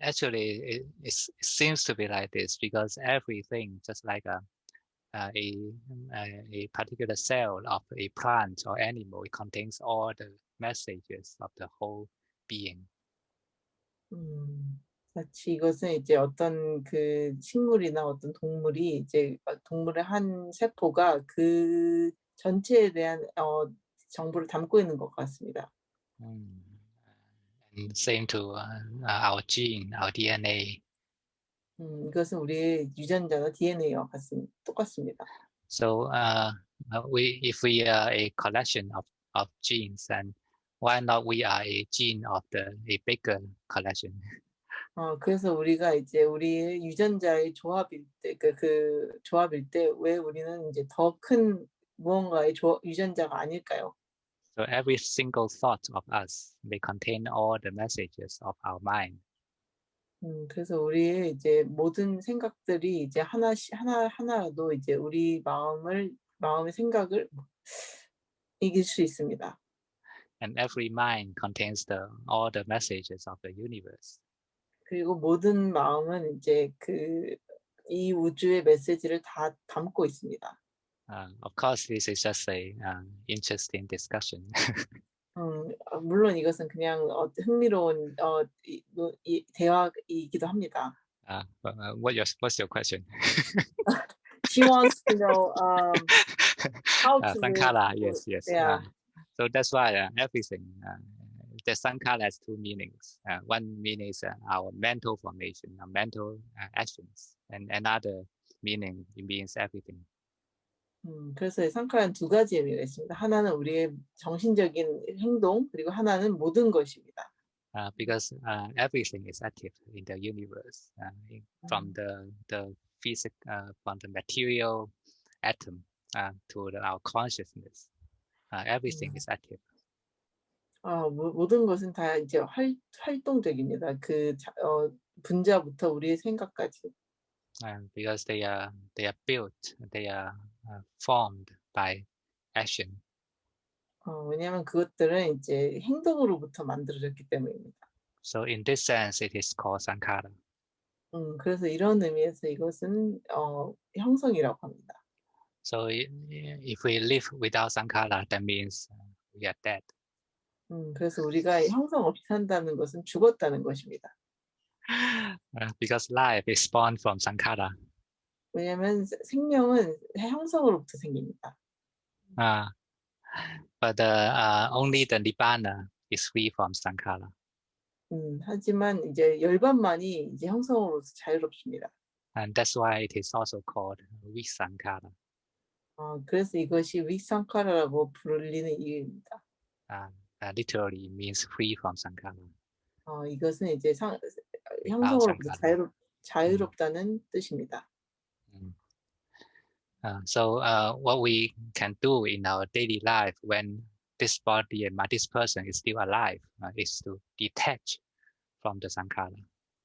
actually, it seems to be like this because everything, just like a particular cell of a plant or animal, it contains all the messages of the whole being. 마치 이것은 이제 어떤 그 식물이나 어떤 동물이 이제 동물의 한 세포가 그 전체에 대한 정보를 담고 있는 것 같습니다. And same to our gene, our DNA. 이것은 우리의 유전자나 DNA와 똑같습니다. So if we are a collection of genes, then why not we are a gene of a bigger collection? 그래서 우리가 이제 우리의 유전자의 조합일 때 그 조합일 때 왜 우리는 이제 더 큰 무언가의 유전자가 아닐까요? So every single thought of us may contain all the messages of our mind. 그래서 우리의 이제 모든 생각들이 이제 하나라도 이제 우리 마음의 생각을 이길 수 있습니다. And every mind contains all the messages of the universe. 그리고 모든 마음은 이제 이 우주의 메시지를 다 담고 있습니다. Of course, this is just a interesting discussion. 물론 이것은 그냥 흥미로운 대화이기도 합니다. What's your question? She wants to know how to Sankara, live. yes. Yeah. So that's why everything, the Sankara has two meanings. One meaning is our mental formation, our mental actions, and another meaning, it means everything. 그래서 상카라는 두 가지 의미가 있습니다. 하나는 우리의 정신적인 행동, 그리고 하나는 모든 것입니다. Because everything is active in the universe, from the physical, from the material atom to our consciousness. Everything is active. 모든 것은 다 이제 활동적입니다. 분자부터 우리의 생각까지. Because they are built, they are formed by action. 왜냐하면 그것들은 이제 행동으로부터 만들어졌기 때문입니다. So in this sense, it is called Sankara. 그래서 이런 의미에서 이것은 형성이라고 합니다. So if we live without Sankara, that means we are dead. 그래서 우리가 형성 없이 산다는 것은 죽었다는 것입니다. Because life is born from Sankara. 왜냐하면 생명은 형성으로부터 생깁니다. But only the Nibbana is free from Sankara. 하지만 이제 열반만이 이제 형성으로서 자유롭습니다. And that's why it is also called Visankara. 그래서 이것이 위상카라라고 불리는 이유입니다. Literally means free from Sankara. 이것은 이제 형성으로부터 자유롭다는 뜻입니다. So what we can do in our daily life when this body and this person is still alive is to detach from the Sankara,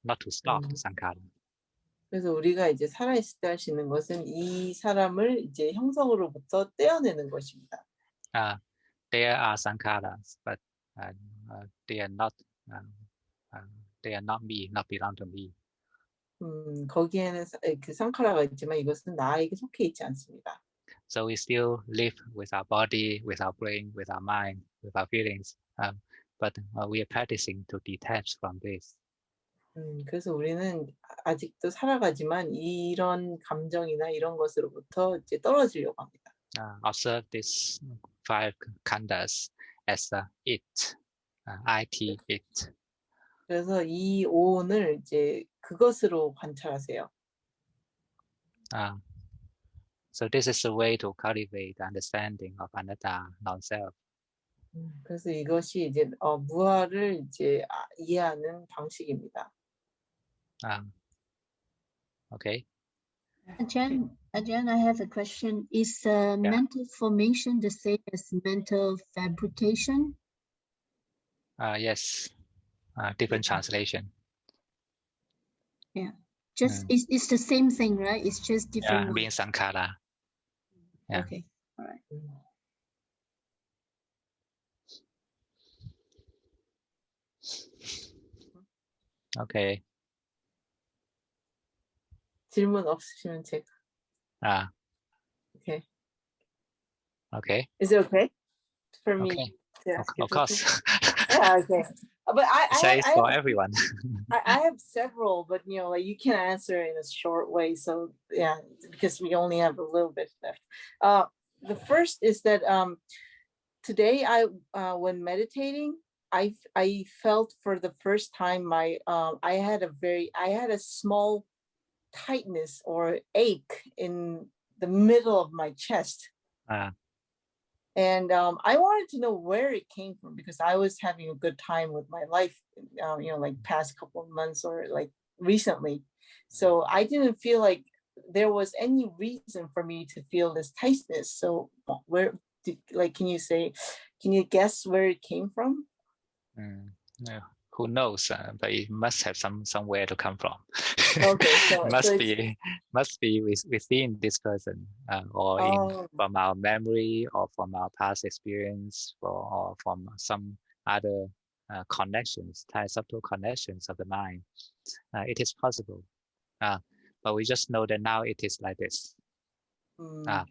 not to stop the Sankara. 그래서 우리가 이제 살아있을 때 할 수 있는 것은 이 사람을 이제 형성으로부터 떼어내는 것입니다. There are Sankaras, but they are not me, not belong to me. 거기에는 그 상카라가 있지만 이것은 나에게 속해 있지 않습니다. So we still live with our body, with our brain, with our mind, with our feelings, but we are practicing to detach from this. 그래서 우리는 아직도 살아가지만 이런 감정이나 이런 것으로부터 이제 떨어지려고 합니다. Observe these 5 khandhas as it, it. 그래서 이 오온을 이제 그것으로 관찰하세요. So this is a way to cultivate the understanding of anatta, non-self. 그래서 이것이 이제 무아를 이제 이해하는 방식입니다. Okay. Ajahn, I have a question. Is mental formation the same as mental fabrication? Yes. Different translation. Yeah. Just it's the same thing, right? It's just different. Being Sankara. Yeah. Okay. All right. Okay. 질문 없으시면 제가. Okay. Okay. Is it okay for me to ask you? Of course. Yeah, okay. But I for everyone. I have several, but like you can answer in a short way. So yeah, because we only have a little bit left. The first is that today when meditating, I felt for the first time I had a small tightness or ache in the middle of my chest. And I wanted to know where it came from because I was having a good time with my life, like past couple of months or like recently. So I didn't feel like there was any reason for me to feel this tightness. So can you guess where it came from? who knows? But it must have somewhere to come from. Okay, so must it's be within this person, or from our memory, or from our past experience, or from some other connections, subtle connections of the mind. It is possible, but we just know that now it is like this. And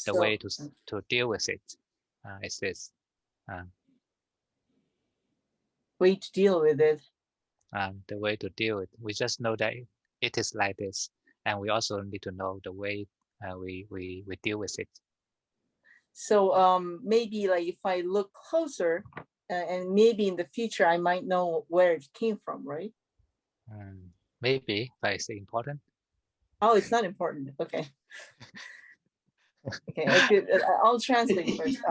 the way to deal with it is this. Way to deal with it. The way to deal with it. We just know that it is like this, and we also need to know the way we deal with it. So maybe like if I look closer, and maybe in the future I might know where it came from, right? Maybe, but it's important. Oh, it's not important. Okay. Okay, I'll translate first.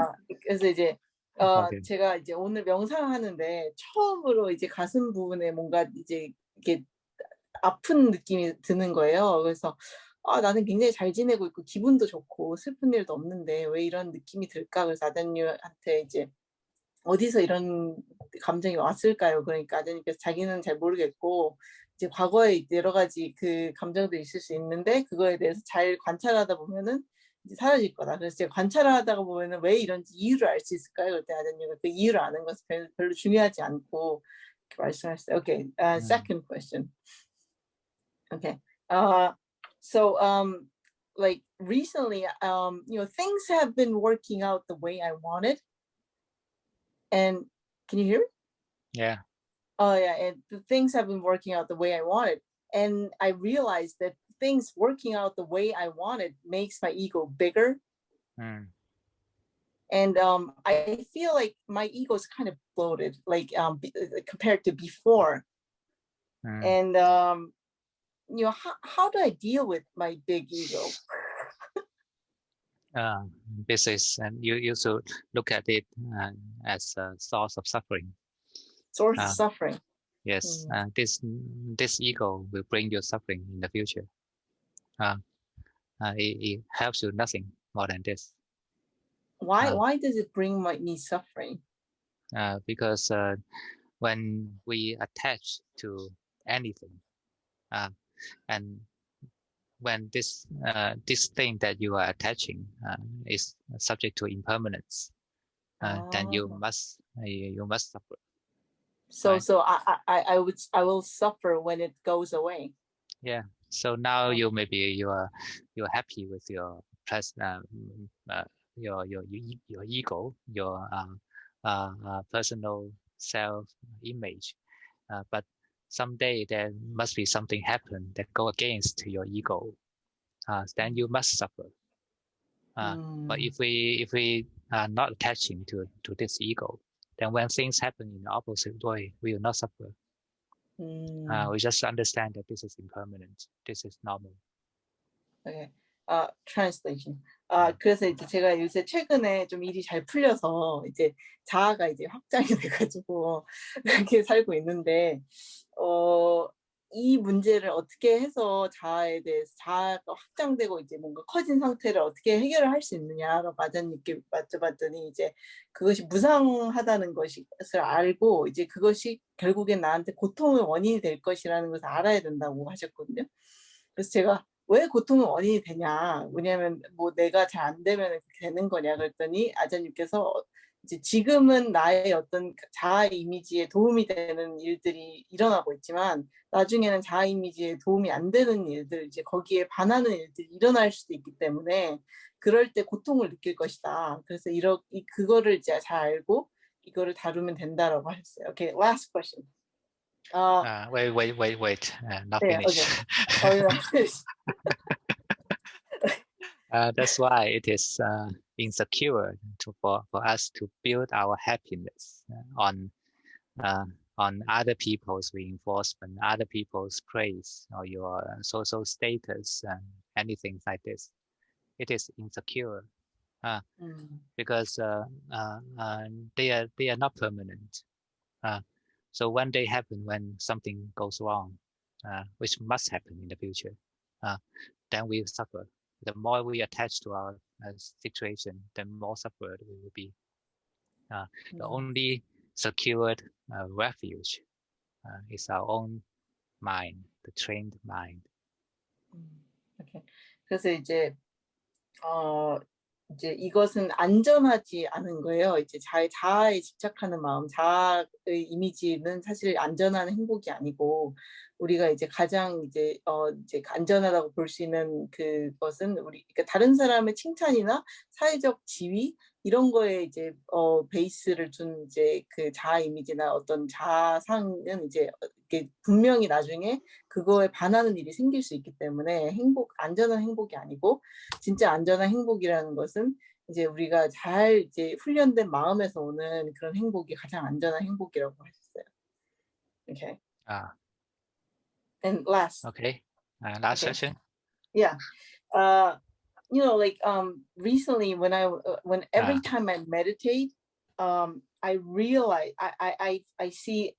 그래서 이제 Okay. 제가 이제 오늘 명상하는데 처음으로 이제 가슴 부분에 뭔가 이제 이렇게 아픈 느낌이 드는 거예요. 그래서 나는 굉장히 잘 지내고 있고 기분도 좋고 슬픈 일도 없는데 왜 이런 느낌이 들까? 그래서 아전유한테 이제 어디서 이런 감정이 왔을까요? 그러니까 아전유께서 자기는 잘 모르겠고 이제 과거에 여러 가지 그 감정들이 있을 수 있는데 그거에 대해서 잘 관찰하다 보면은 이제 사라질 거다. 그래서 제가 관찰하다가 보면은 왜 이런지 이유를 알 수 있을까요? 그때 아전유가 그 이유를 아는 것은 별로 중요하지 않고 이렇게 말씀하셨어요. Okay, second question. Okay. So like recently, things have been working out the way I wanted. And can you hear me? Yeah. Oh yeah, and the things have been working out the way I wanted. And I realized that things working out the way I wanted makes my ego bigger. And I feel like my ego is kind of bloated, like compared to before. And how do I deal with my big ego? This is, and you should look at it as a source of suffering. Source of suffering. Yes, this ego will bring you suffering in the future. It helps you nothing more than this. Why does it bring me suffering? Because when we attach to anything, and when this thing that you are attaching is subject to impermanence, then you must suffer. So right? so I will suffer when it goes away. Yeah. So now you you're happy with your your ego, your personal self image, but someday there must be something happen that go against your ego. Then you must suffer. But if we are not attaching to this ego, then when things happen in the opposite way, we will not suffer. We just understand that this is impermanent. This is normal. Okay. Translation. 그래서 이제 제가 요새 최근에 좀 일이 잘 풀려서 이제 자아가 이제 확장이 돼가지고 이렇게 살고 있는데, 이 문제를 어떻게 해서 자아가 확장되고 이제 뭔가 커진 상태를 어떻게 해결을 할 수 있느냐라고 아전님께 여쭤봤더니 이제 그것이 무상하다는 것을 알고 이제 그것이 결국엔 나한테 고통의 원인이 될 것이라는 것을 알아야 된다고 하셨거든요. 그래서 제가 왜 고통의 원인이 되냐, 왜냐하면 뭐 내가 잘 안 되면 그렇게 되는 거냐 그랬더니 아전님께서 이제 지금은 나의 어떤 자아 이미지에 도움이 되는 일들이 일어나고 있지만 나중에는 자아 이미지에 도움이 안 되는 일들, 이제 거기에 반하는 일들이 일어날 수도 있기 때문에 그럴 때 고통을 느낄 것이다. 그래서 그거를 이제 잘 알고 이거를 다루면 된다라고 하셨어요. Okay, last question. Wait. Not yeah, finished. Okay. Not finished. That's why it is insecure for us to build our happiness on other people's reinforcement, other people's praise, or your social status, anything like this. It is insecure because they are not permanent. So when they happen, when something goes wrong, which must happen in the future, then we suffer. The more we attach to our situation, the more suffered we will be. The only secured refuge It's our own mind, the trained mind. Okay. 그래서 이제 이것은 안전하지 않은 거예요. 이제 자아에 집착하는 마음, 자아의 이미지는 사실 안전한 행복이 아니고, 우리가 이제 가장 이제 안전하다고 볼 수 있는 그것은 그러니까 다른 사람의 칭찬이나 사회적 지위 이런 거에 이제 베이스를 둔 이제 그 자아 이미지나 어떤 자아상은 이제 이렇게 분명히 나중에 그거에 반하는 일이 생길 수 있기 때문에 안전한 행복이 아니고, 진짜 안전한 행복이라는 것은 이제 우리가 잘 이제 훈련된 마음에서 오는 그런 행복이 가장 안전한 행복이라고 하셨어요. Okay. And last. Okay. Last Okay. session. Yeah. Like recently when every time I meditate, I realize I see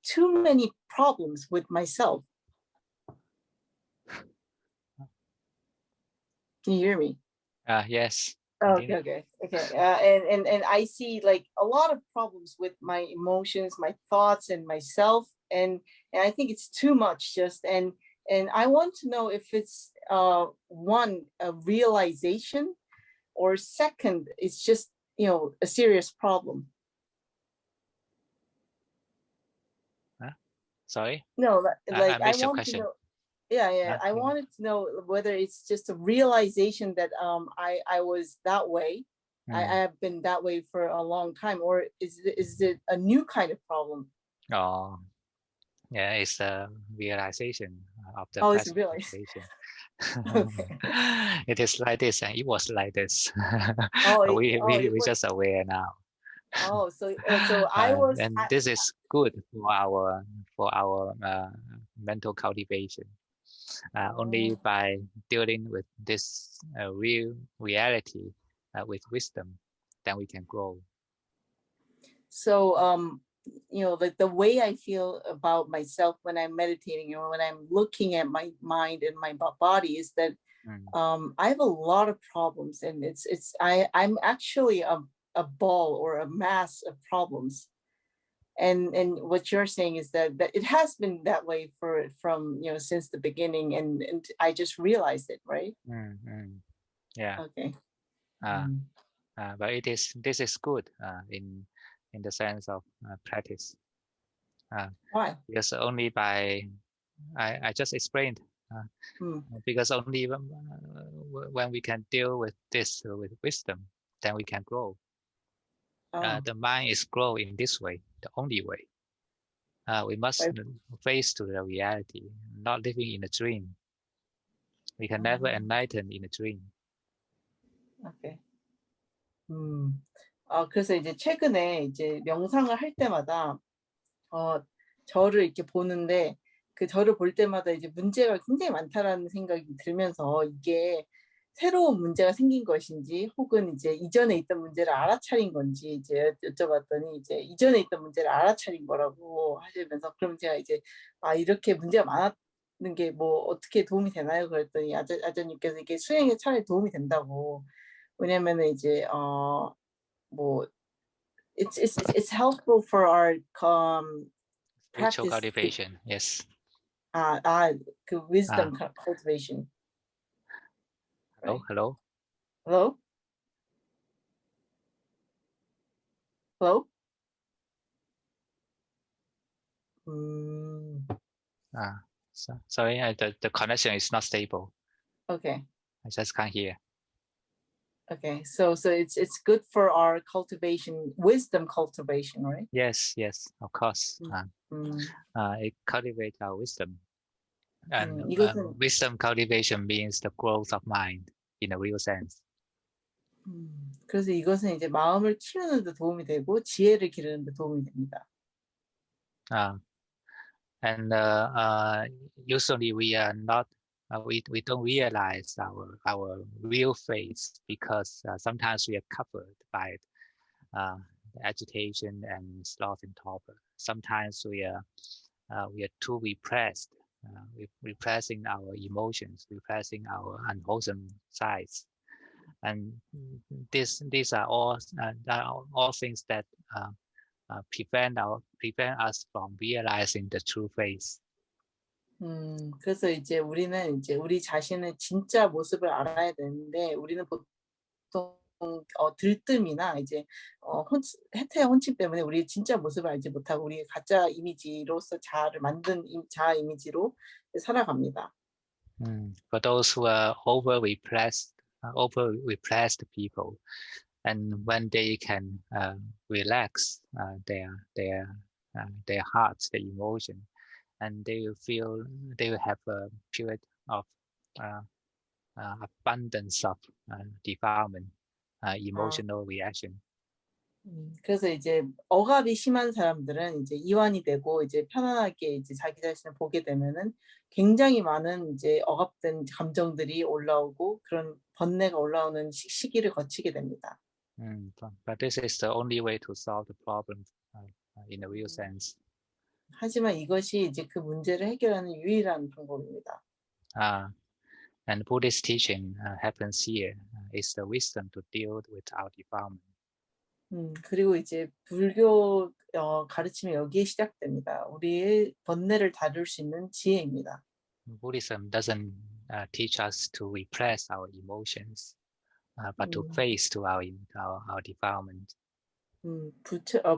too many problems with myself. Can you hear me? Yes. Okay. And I see like a lot of problems with my emotions, my thoughts, and myself, and I think it's too much. And I want to know if it's one, a realization, or second, it's just a serious problem. Sorry. No, like I I missed your want question. to know. Yeah. I wanted to know whether it's just a realization that I was that way. I have been that way for a long time, or is it a new kind of problem? Oh, yeah, it's a realization of the It's present really situation. okay. It is like this, and it was like this. We we just aware now. So I was, and this is good for our mental cultivation. Only by dealing with this real reality with wisdom, then we can grow. So like the way I feel about myself when I'm meditating, when I'm looking at my mind and my body, is that I have a lot of problems, and I'm actually a ball or a mass of problems. And what you're saying is that it has been that way from since the beginning, and I just realized it, right? Yeah. Okay. But this is good in the sense of practice. Why? Because only by I just explained. Because only when we can deal with this with wisdom, then we can grow. The mind is grow in this way, the only way. We must face to the reality, not living in a dream. We can never enlighten in a dream. Okay. 그래서 이제 최근에 이제 명상을 할 때마다 저를 이렇게 보는데, 그 저를 볼 때마다 이제 문제가 굉장히 많다라는 생각이 들면서, 이게 새로운 문제가 생긴 것인지 혹은 이제 이전에 있던 문제를 알아차린 건지 이제 여쭤봤더니, 이제 이전에 있던 문제를 알아차린 거라고 하시면서, 그럼 제가 이제 이렇게 문제가 많았는 게 뭐 어떻게 도움이 되나요? 그랬더니 아저님께서 이게 수행에 차라리 도움이 된다고. 왜냐면은 이제 뭐 it's helpful for our Spiritual practice. cultivation, yes. 그 wisdom cultivation. Hello, right? hello. Hello? Hello? Sorry, the connection is not stable. Okay. I just can't hear. Okay, so it's good for our cultivation, wisdom cultivation, right? Yes, of course. It cultivates our wisdom. And wisdom cultivation means the growth of mind in a real sense. 그래서 이것은 이제 마음을 키우는 데 도움이 되고 지혜를 기르는 데 도움이 됩니다. And usually we are not we don't realize our real face, because sometimes we are covered by agitation and sloth and torpor. Sometimes we are too repressed, repressing our emotions, repressing our unwholesome sides, and these are all things that prevent us from realizing the true face. 그래서 이제 우리는 이제 우리 자신의 진짜 모습을 알아야 되는데 우리는 보통 들뜸이나 이제 해태의 혼침 때문에 우리의 진짜 모습을 알지 못하고 우리 가짜 이미지로서 자아를 만든 자아 이미지로 살아갑니다. For those who are over repressed people, and when they can relax their hearts, their emotion, and they will have a period of abundance of defilement, emotional reaction. 그래서 이제 억압이 심한 사람들은 이제 이완이 되고 이제 편안하게 이제 자기 자신을 보게 되면은 굉장히 많은 이제 억압된 감정들이 올라오고 그런 번뇌가 올라오는 시기를 거치게 됩니다. But this is the only way to solve the problem in a real sense. 하지만 이것이 이제 그 문제를 해결하는 유일한 방법입니다. And Buddhist teaching happens here is the wisdom to deal with our defilement. 그리고 이제 불교 가르침이 여기에 시작됩니다. 우리의 번뇌를 다룰 수 있는 지혜입니다. Buddhism doesn't teach us to repress our emotions, but to face to our defilement.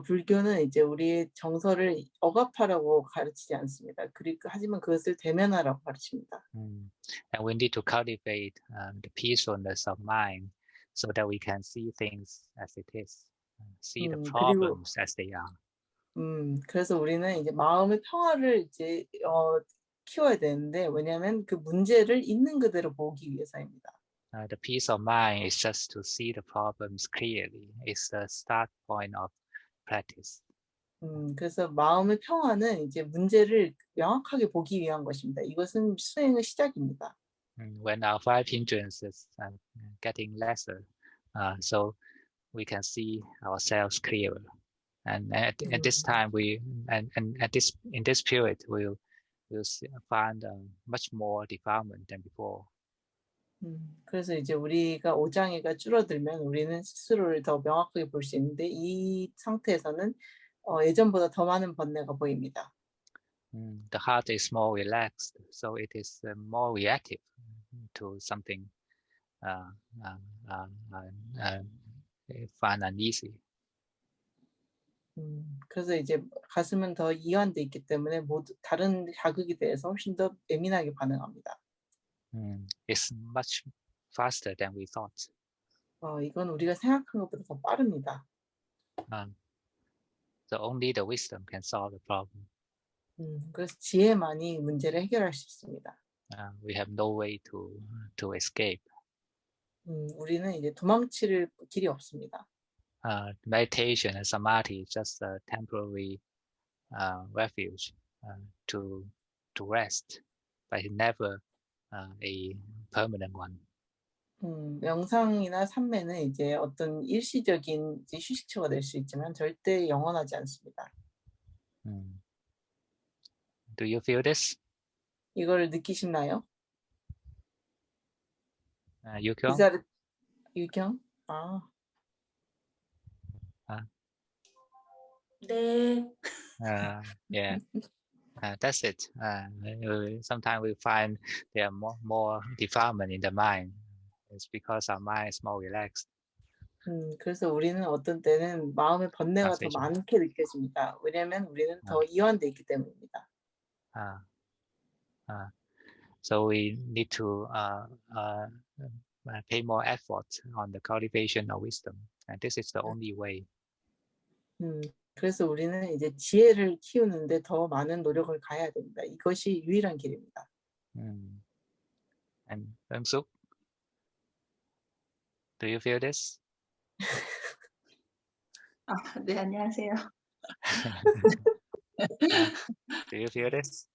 불교는 이제 우리의 정서를 억압하라고 가르치지 않습니다. 하지만 그것을 대면하라고 가르칩니다. And we need to cultivate the peacefulness of mind so that we can see things as it is, see the problems as they are. 그래서 우리는 이제 마음의 평화를 이제 키워야 되는데 왜냐하면 그 문제를 있는 그대로 보기 위해서입니다. The peace of mind is just to see the problems clearly. It's the start point of practice. 그래서 마음의 평화는 이제 문제를 명확하게 보기 위한 것입니다. 이것은 수행의 시작입니다. When our five hindrances are getting lesser, so we can see ourselves clearer. And at this time, in this period, we'll find much more defilement than before. 그래서 이제 우리가 오장애가 줄어들면 우리는 스스로를 더 명확하게 볼 수 있는데 이 상태에서는 예전보다 더 많은 번뇌가 보입니다. The heart is more relaxed, so it is more reactive to something fun and easy. 그래서 이제 가슴은 더 이완돼 있기 때문에 모두 다른 자극에 대해서 훨씬 더 예민하게 반응합니다. It's much faster than we thought. 이건 우리가 생각한 것보다 더 빠릅니다. So only the wisdom can solve the problem. 그래서 지혜만이 문제를 해결할 수 있습니다. We have no way to escape. 우리는 이제 도망칠 길이 없습니다. Meditation and samadhi is just a temporary refuge to rest, but never a permanent one. 명상이나 삼매는 이제 어떤 일시적인 이제 휴식처가 될 수 있지만 절대 영원하지 않습니다. Do you feel this? 이걸 느끼시나요? 유경? 유경? 네. Yeah. That's it. Sometimes we find there are more defilement in the mind. It's because our mind is more relaxed. 그래서 우리는 어떤 때는 마음의 번뇌가 더 많게 느껴집니다. 왜냐하면 우리는 더 이완돼 있기 때문입니다. So we need to pay more effort on the cultivation of wisdom, and this is the only way. 그래서 우리는 이제 지혜를 키우는데 더 많은 노력을 가야 됩니다. 이것이 유일한 길입니다. And Eunsook, do you feel this? 네, 안녕하세요. Do you feel this?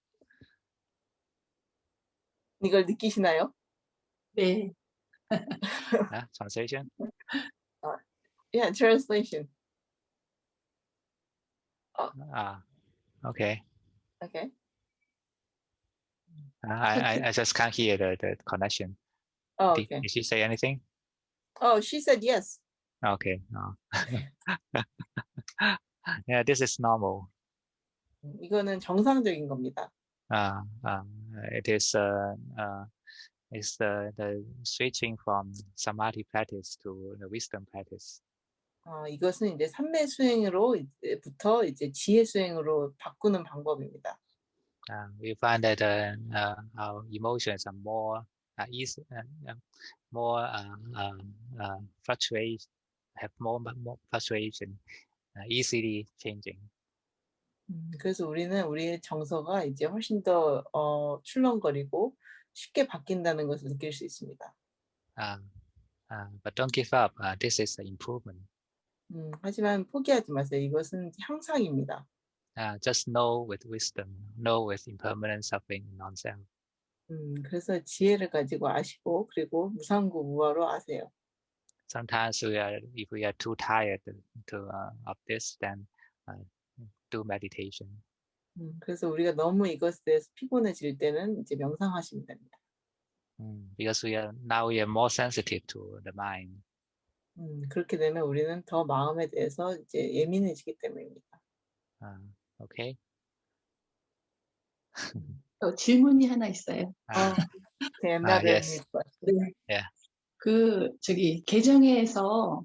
이걸 느끼시나요? 네. Translation? Yeah, translation. Okay. Okay. I just can't hear the connection. Okay. Did she say anything? She said yes. Okay. Yeah, this is normal. 이거는 정상적인 겁니다. It is it's the switching from samadhi practice to the wisdom practice. 이것은 이제 삼매 수행으로부터 이제 지혜 수행으로 바꾸는 방법입니다. We find that our emotions are more easy, more fluctuate, have more fluctuation, easily changing. 그래서 우리는 우리의 정서가 이제 훨씬 더 출렁거리고 쉽게 바뀐다는 것을 느낄 수 있습니다. But don't give up. This is an improvement. 하지만 포기하지 마세요. 이것은 향상입니다. Just know with wisdom, know with impermanent suffering in non-self. 그래서 지혜를 가지고 아시고 그리고 무상고 무아로 아세요. Sometimes if we are too tired of this, then do meditation. 그래서 우리가 너무 이것에 대해서 피곤해질 때는 이제 명상하시면 됩니다. Because we are more sensitive to the mind. 그렇게 되면 우리는 더 마음에 대해서 이제 예민해지기 때문입니다. Okay. 질문이 하나 있어요. Yes. 네. Yeah. 계정에서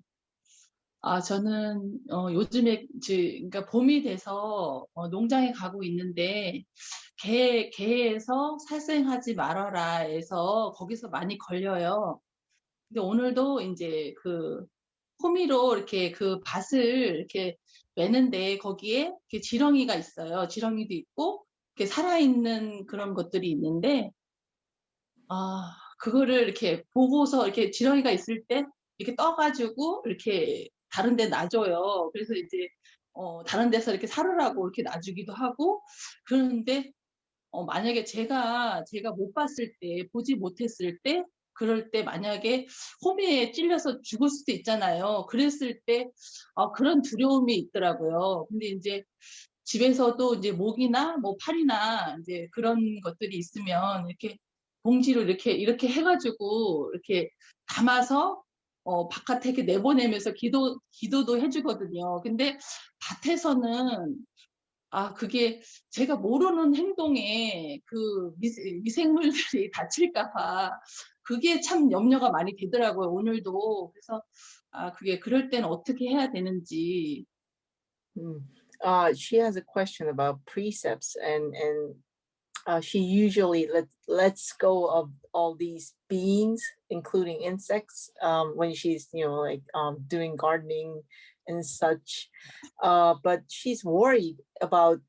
저는 요즘에 그러니까 봄이 돼서 농장에 가고 있는데 개에서 살생하지 말아라 해서 거기서 많이 걸려요. 근데 오늘도 이제 그 호미로 이렇게 그 밭을 이렇게 매는데 거기에 이렇게 지렁이가 있어요. 지렁이도 있고 이렇게 살아있는 그런 것들이 있는데 그거를 이렇게 보고서 이렇게 지렁이가 있을 때 이렇게 떠가지고 이렇게 다른 데 놔줘요. 그래서 이제 다른 데서 이렇게 살으라고 이렇게 놔주기도 하고 그러는데 만약에 제가 못 봤을 때, 보지 못했을 때, 그럴 때 만약에 호미에 찔려서 죽을 수도 있잖아요. 그랬을 때 그런 두려움이 있더라고요. 근데 이제 집에서도 이제 목이나 뭐 팔이나 이제 그런 것들이 있으면 이렇게 봉지로 이렇게 해가지고 이렇게 담아서 바깥에 이렇게 내보내면서 기도도 해주거든요. 근데 밭에서는 그게 제가 모르는 행동에 그 미생물들이 다칠까봐 그게 참 염려가 많이 되더라고요, 오늘도. 그래서 그게 그럴 때는 어떻게 해야 되는지. She has a question about precepts and she usually lets go of all these beings, including insects, when she's doing gardening and such. But she's worried about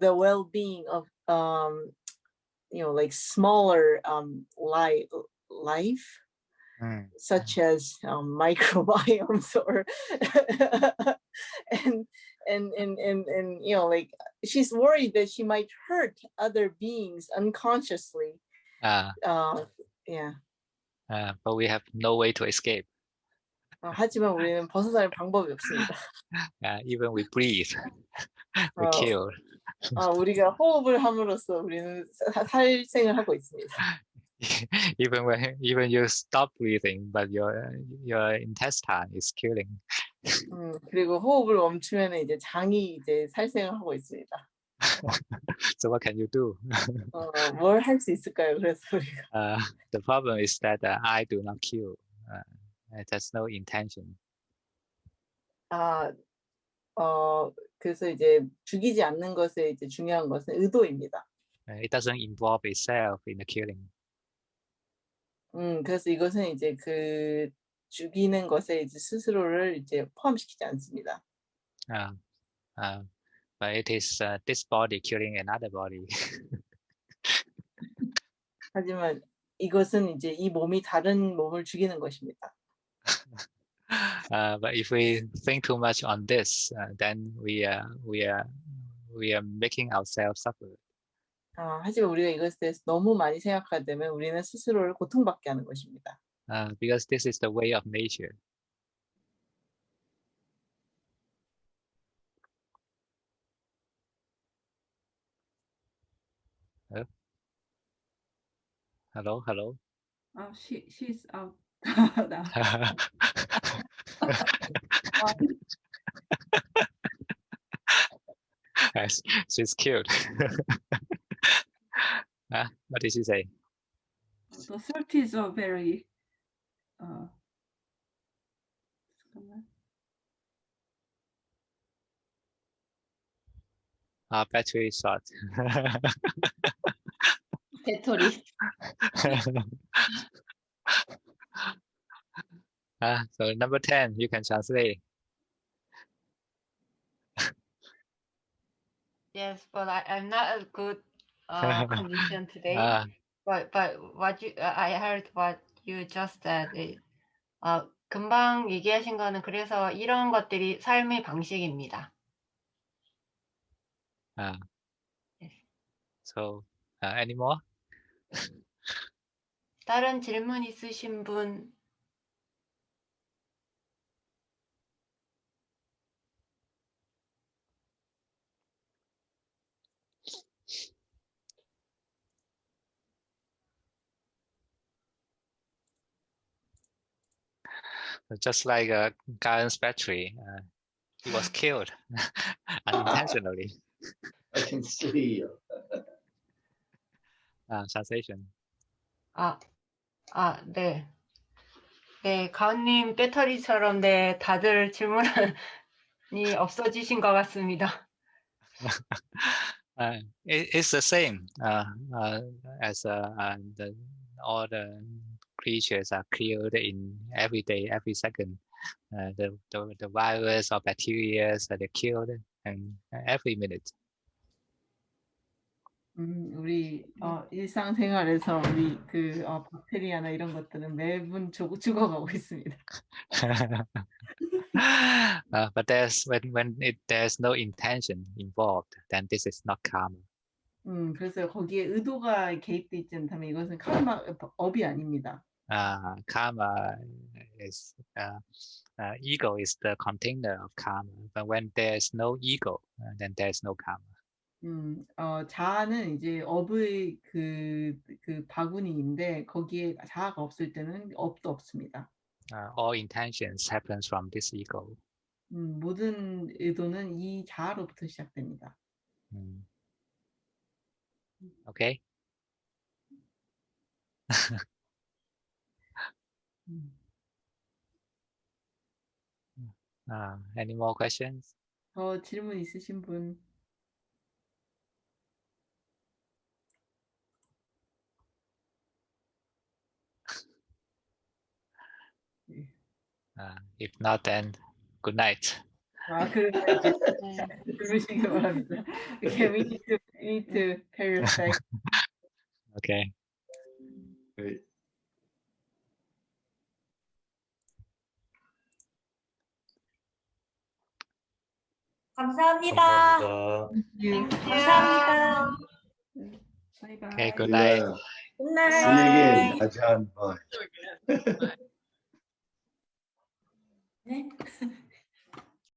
the well-being of like smaller life, such as microbiomes or and like she's worried that she might hurt other beings unconsciously. Yeah. But we have no way to escape. 하지만 우리는 벗어날 방법이 없습니다. Even we breathe, we kill. 우리가 호흡을 함으로써 우리는 살생을 하고 있습니다. Even you stop breathing, but your intestine is killing. 그리고 호흡을 멈추면 이제 장이 이제 살생을 하고 있습니다. So what can you do? 뭘 할 수 있을까요? 그래서 우리가. The problem is that I do not kill. There's no intention. 그래서 이제 죽이지 않는 것에 이제 중요한 것은 의도입니다. It doesn't involve itself in the killing. 그래서 이것은 이제 그 죽이는 것에 이제 스스로를 이제 포함시키지 않습니다. But it is this body killing another body. 하지만 이것은 이제 이 몸이 다른 몸을 죽이는 것입니다. But if we think too much on this, then we are making ourselves suffer. 하지만 우리가 이것에 대해서 너무 많이 생각하게 되면 우리는 스스로를 고통받게 하는 것입니다. Because this is the way of nature. Hello. She's out now. She's cute. What did she say? The salt is a very Battery short. 배터리. So number 10, you can translate. Yes, but I'm not a good condition today. But what I heard what you just said. 금방 얘기하신 거는 그래서 이런 것들이 삶의 방식입니다. Yes. So any more? 다른 질문 있으신 분? Just like Karen's battery, he was killed unintentionally. I can see. Translation. 네. 네, 가은님 배터리처럼 네, 다들 질문이 없어지신 것 같습니다. It's the same as all the creatures are killed in every day, every second. The virus or bacteria are killed and every minute. 우리 일상생활에서 우리 박테리아나 이런 것들은 매분 죽어가고 있습니다. But there's no intention involved, then this is not karma. 그래서 거기에 의도가 개입돼 있지 않다면 이것은 업이 아닙니다. Karma is ego is the container of karma. But when there's no ego, then there's no karma. 자아는 이제 업의 그 바구니인데 거기에 자아가 없을 때는 업도 없습니다. All intentions happens from this ego. 모든 의도는 이 자아로부터 시작됩니다. Okay. Any more questions? 더 질문 있으신 분? If not, then good night. 그러면 이제 주무시기 바랍니다. Okay, we need to pay respect. Okay. Great. 감사합니다. 감사합니다. Bye bye. Okay, good night. Good night. See you again, Ajahn. Bye. 네.